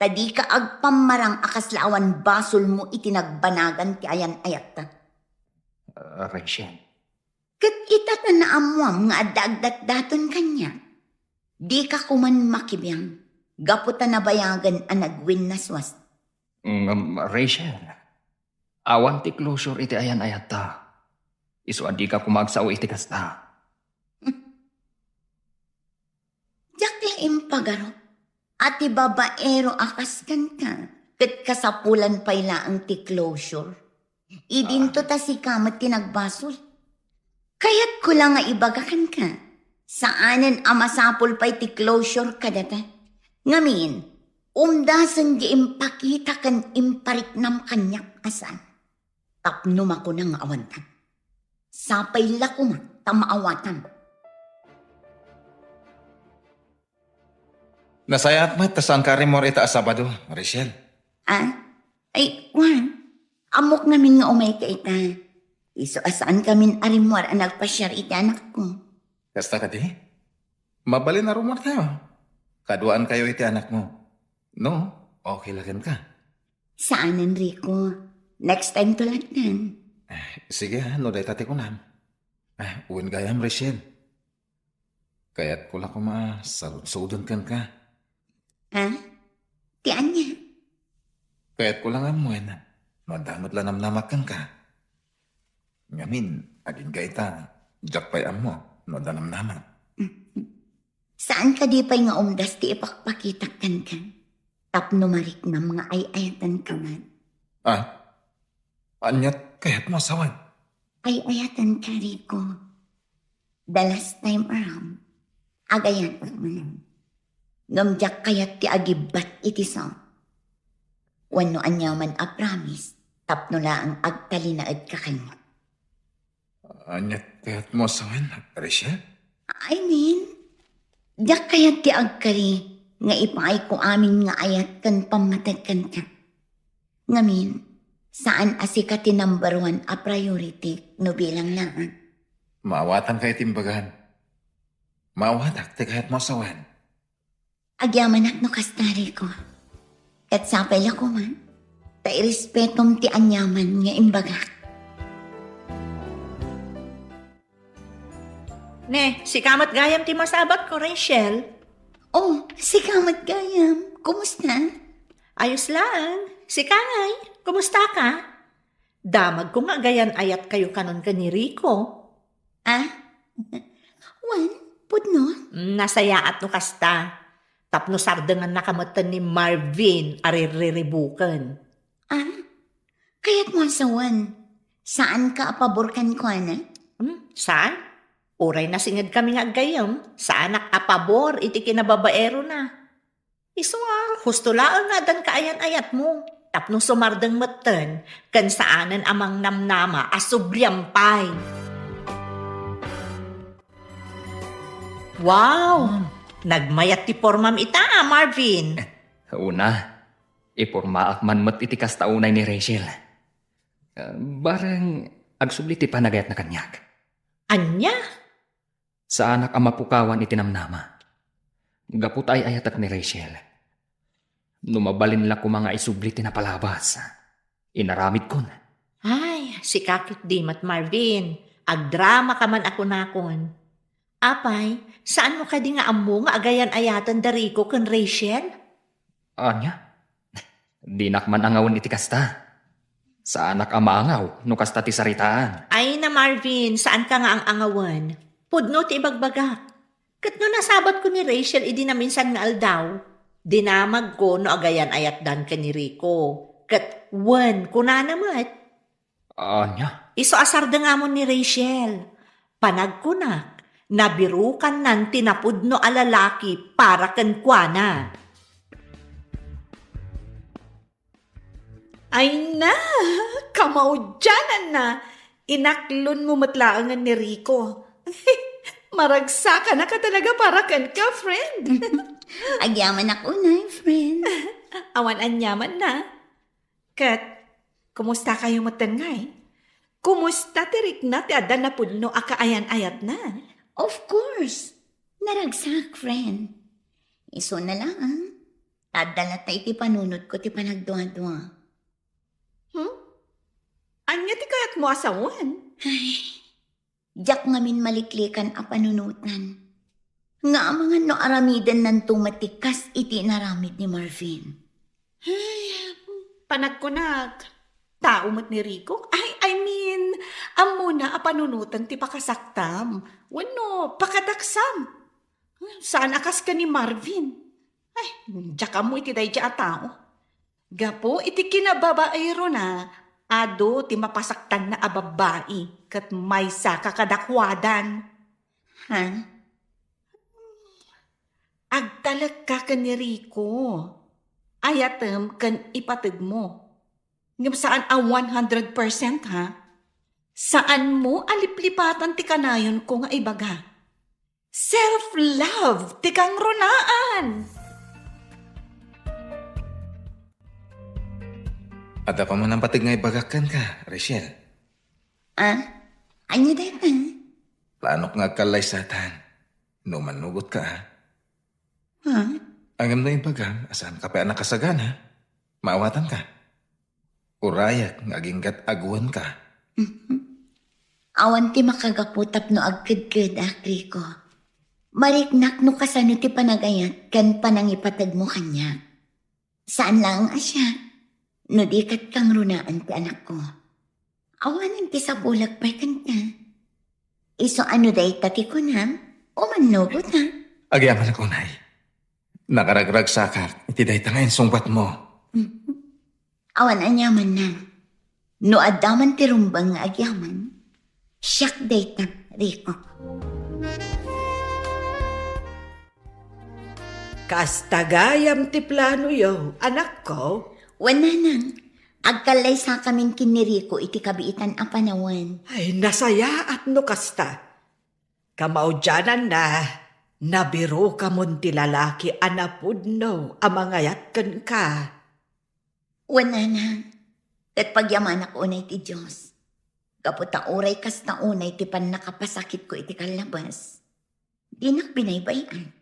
C: Tadi ka agpamarang akas laawan basol mo itinagbanagan ti ayan ayat ta.
G: Rachel.
C: Kat itata na amuam nga adagdat-daton kanya. Di ka kuman makibiyang. Gaputa na bayagan ang nagwin na swas.
G: Rachel. Awan ti closure iti ayan ayata. Isu adi ka kumagsao iti kasta.
C: Diyak laing pagaro. Ati babaero akas kan ka. Kat kasapulan payla ang ti closure. Idinto ta si kamat tinagbasol. Kaya't ko lang nga ibagakan ka. Saanan amasapol pa'y ti closure ka data. Ngamin, umdasan di impakita kan impariknam kanyak asan. Tapno ako nang awantan. Sapay lakuma tamaawatan.
H: Nasayat mo, tasang karimor ita Sabado, Rachel.
C: Ay, Juan, amok namin nga umay ka ita. Iso asaan kamin arimwar ang nagpasyar iti anak ko.
H: Kasta ka di? Mabalin na rumor tayo. Kaduaan kayo iti anak mo. No, okay lagan ka.
C: Saan, Enrico? Next time tulatan.
H: Sige, no day tate ko nam. Uwin gayam, Rachel. Kaya't pula ko sudon kan ka.
C: Tian niya.
H: Kaya't ko lang amuin. No damot lang namnamakan ka. Ngamin, aging gaita. Diyak pa'y amo. No danamnaman.
C: Saan ka di pa'y nga umdas ti ipakpakitakkan ka? Tapno marik na mga ay-ayatan ka man.
H: Anyat kaya't masawan.
C: Ay-ayatan ka, Rico. The last time around, agayatan mo lang. Ngamjak kayat ti agibat iti song. Wano anyaman a promise, tapno laang agtalinaad ka kanya.
H: Anyat kayat mo asawan, Rachel?
C: I mean, jak kayat ti agkari, nga ipaay ko amin nga ayat kan pamatag kan ka. Ngamin, saan asika ti number 1 a priority no bilang lang.
H: Maawatan kayo timbagan. Maawatak ti kayat mo asawan.
C: Agyaman ak no kastari ko. Kat sapay ako man, ta irespetom ti anyaman nga imbaga.
B: Ne, si kamat gayam ti masabat ko, Rachel.
C: Oh, si Kamat Gayam, kumusta?
B: Ayos lang. Si Kangay, kumusta ka? Damag ko nga gayan ayat kayo kanon ka ni Rico.
C: Ah? Wan, pudno?
B: Nasaya at no kasta. Tapno sardangan nakamatan ni Marvin aririribukan.
C: Ah? Kaya't mo asawan, saan ka apaborkan ko, ana?
B: Saan? Uray na singad kami nga gayam. Sa anak apabor, iti kinababaero na. Iso husto laang nga dan kaayan-ayat mo. Tapno sumardang matan, kan saanan amang namnama asubryampay. Wow! Nagmayat ti formam ita, Marvin.
G: Una, ipurmaak man mat iti kastaunay ni Rachel. Barang agsubli ti panagayat na kanyak.
B: Anya?
G: Sa anak ang mapukawan itinamnama. Gaput ay ayatak ni Rachel. Numabalin la ko mga isubli tinapalabas. Inaramid ko na.
B: Ay, si kakit dimat Marvin. Agdrama ka man ako nakon. Apay, saan mo ka di nga amo nga agayan-ayatan dari ko kan Rachel?
G: Anya? Di nakman angawon iti kasta. Sa anak ang maangaw, no kasta ti saritaan.
B: Ay na Marvin, saan ka nga ang angawan? Pudno ti ibagbagak. Kat no nasabat ko ni Rachel, idi na minsan nga aldaw. Dinamag ko no agayan-ayat dan ka ni Rico. Kat wan, kuna namat.
G: Anya?
B: Iso asar da nga mo ni Rachel. Panagkunak, nabirukan nan tinapudno alalaki para kan kuana.
F: Ay na, kamaudyanan na. Inaklon mo matlaangan ni Rico. Maragsa ka na ka talaga para kan ka, friend.
C: Agyaman ako na, friend.
F: Awan anyaman na. Kat, kumusta kayo matangay? Kumusta tirik na ti adan na pudno akaayan-ayat na?
C: Of course. Naragsak, friend. Iso na lang, Tadala tayo ti panunod ko ti panagduwa-duwa.
F: Anya ti kayat mo asawan?
C: Diyak ngamin maliklikan a panunutan. Nga mga no aramidan nan tumatikas iti naramid ni Marvin.
F: Panagkunag. Tao mat ni Rico? I mean, amo na a panunutan ti pakasaktam. Wano, pakadaksam. Saan akas ka ni Marvin? Ay, diyak mo iti day a tao. Gapo, iti kinababaero na. Ado, ti mapasaktan na ababai, kat may sa kakadakwadan.
C: Ha?
F: Agtalag ka ka ni Rico. Ayatem kan ipatid mo. Ngam saan a 100%, ha? Saan mo aliplipatan ti kanayon ko nga ibaga? Self-love, ti kang runaan.
H: Ada pa man ang patig nga ibagakan ka, Rachel.
C: Anya din,
H: Planok nga kalay satan. No manugot ka, ha?
C: Ha?
H: Angam na ibagang, asaan ka pa anak kasagana? Maawatan ka. Urayak, ngaginggat aguan ka.
C: Awan ti makagaputap no agkid-kid, Rico. Mariknak no kasano ti panagayat kan panangipatag mo kanya. Saan lang asya? No di kat kang runaan ti anak ko. Awanan ti sa bulag pa kanta. Iso ano day tati ko na? O manugot ha?
H: Agyaman ako, Nay. Nakaragrag sakak, iti day tangayin sungbat mo.
C: Awan anyaman na. No adaman ti rumbang nga agyaman. Siyak day Rico.
E: Kastagayam ti plano yo, anak ko.
C: Wananang, agkalay sa kaming kiniriko iti kabiitan a panawan.
E: Ay, nasaya at no kasta. Kamaudyanan na, nabiro ka mon ti lalaki anapudno, amangayat kan ka.
C: Wananang, kat pagyamanak unay ti Diyos. Kaputa oray kas na unay ti pan nakapasakit ko iti kalabas. Di nakbinaybayan.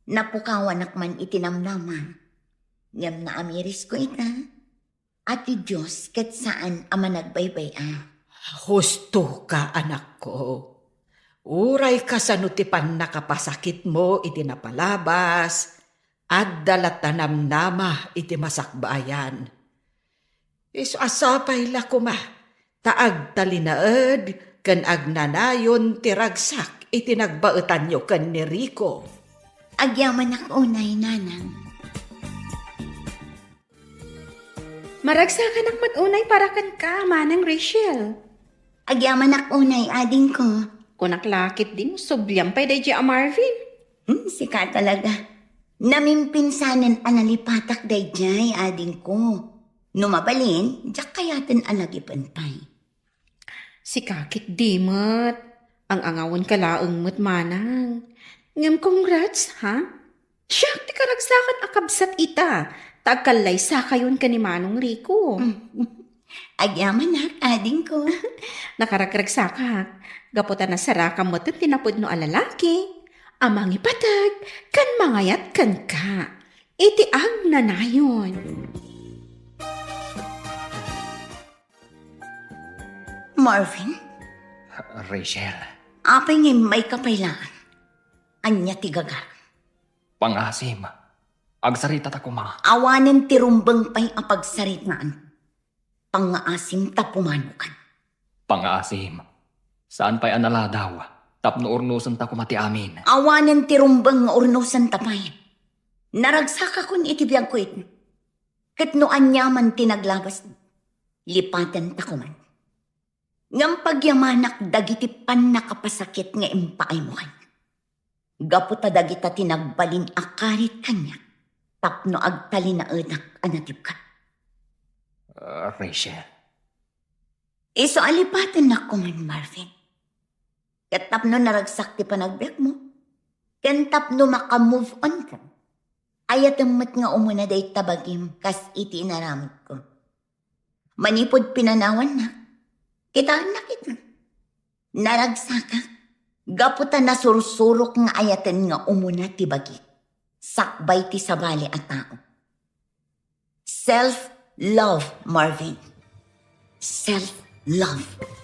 C: Napukawanak man itinamnama. Ngam na amiris ko ita. At ti Diyos kat saan ama nagbaybayan.
E: Husto ka, anak ko. Uray ka sa nutipan nakapasakit mo iti napalabas at dalatanam nama iti masakbayan. Iso asapay la kuma, taag talinaed kan agnanayon tiragsak iti nagbaetan nyo kan ni Rico.
C: Agyaman ak unay, nanang.
F: Maragsakan ak matunay para kan ka, manang Rachel.
C: Agyaman ak unay, ading ko.
F: Kunak lakit din, subyang pa'y day a Marvin.
C: Sika talaga. Namimpinsanan analipatak day jay, ading ko. Numabalin, diyak kayatin anagipanpay.
F: Si kakit di mat. Ang angawan kalaang mat manang. Ngam congrats, ha? Siyak, di karagsakan akabsat ita. Tagkalay sa kayon ka ni Manong Rico.
C: Agyaman ak, ading ko.
F: Nakaragragsakak. Gaputan na saraka mo ito tinapod no alalaki. Amang ipatag, kan mangayat kan ka. Iti ang nanayon.
C: Marvin,
G: Rachel,
C: apay ngay may kapailaan. Anya tigaga.
G: pangasim. Agsarita ta kuma.
C: Awanen tirumbang pay apagsaritnaan. Pangaasim tapumanukan.
G: Pangaasim. Saan pa'y anala daw? Tapno urnusan ta kumati amin.
C: Awanen tirumbang nga urnusan tapay. Naragsaka kun itibiyag ko ito. Katnoan niya man tinaglabas. Lipatan ta kuman. Ngam pagyamanak dagitipan nakapasakit nga impaay mo kanya. Gaputa dagita tinagbalin akarit kanya. Tapno agtali na enak anatip ka.
G: Rachel.
C: Iso alipatan na kuman, Marvin. Katapno naragsak ti panagbiag mo. Kantapno makamove on ka. Ayat amat nga umuna day tabagim kas iti inaramit ko. Manipod pinanawan na. Kitaan na kita. Naragsaka. Gaputa na sursurok nga ayatan nga umuna ti bagi. Sakbay ti sabali at tao. Self-love, Marvin. Self-love.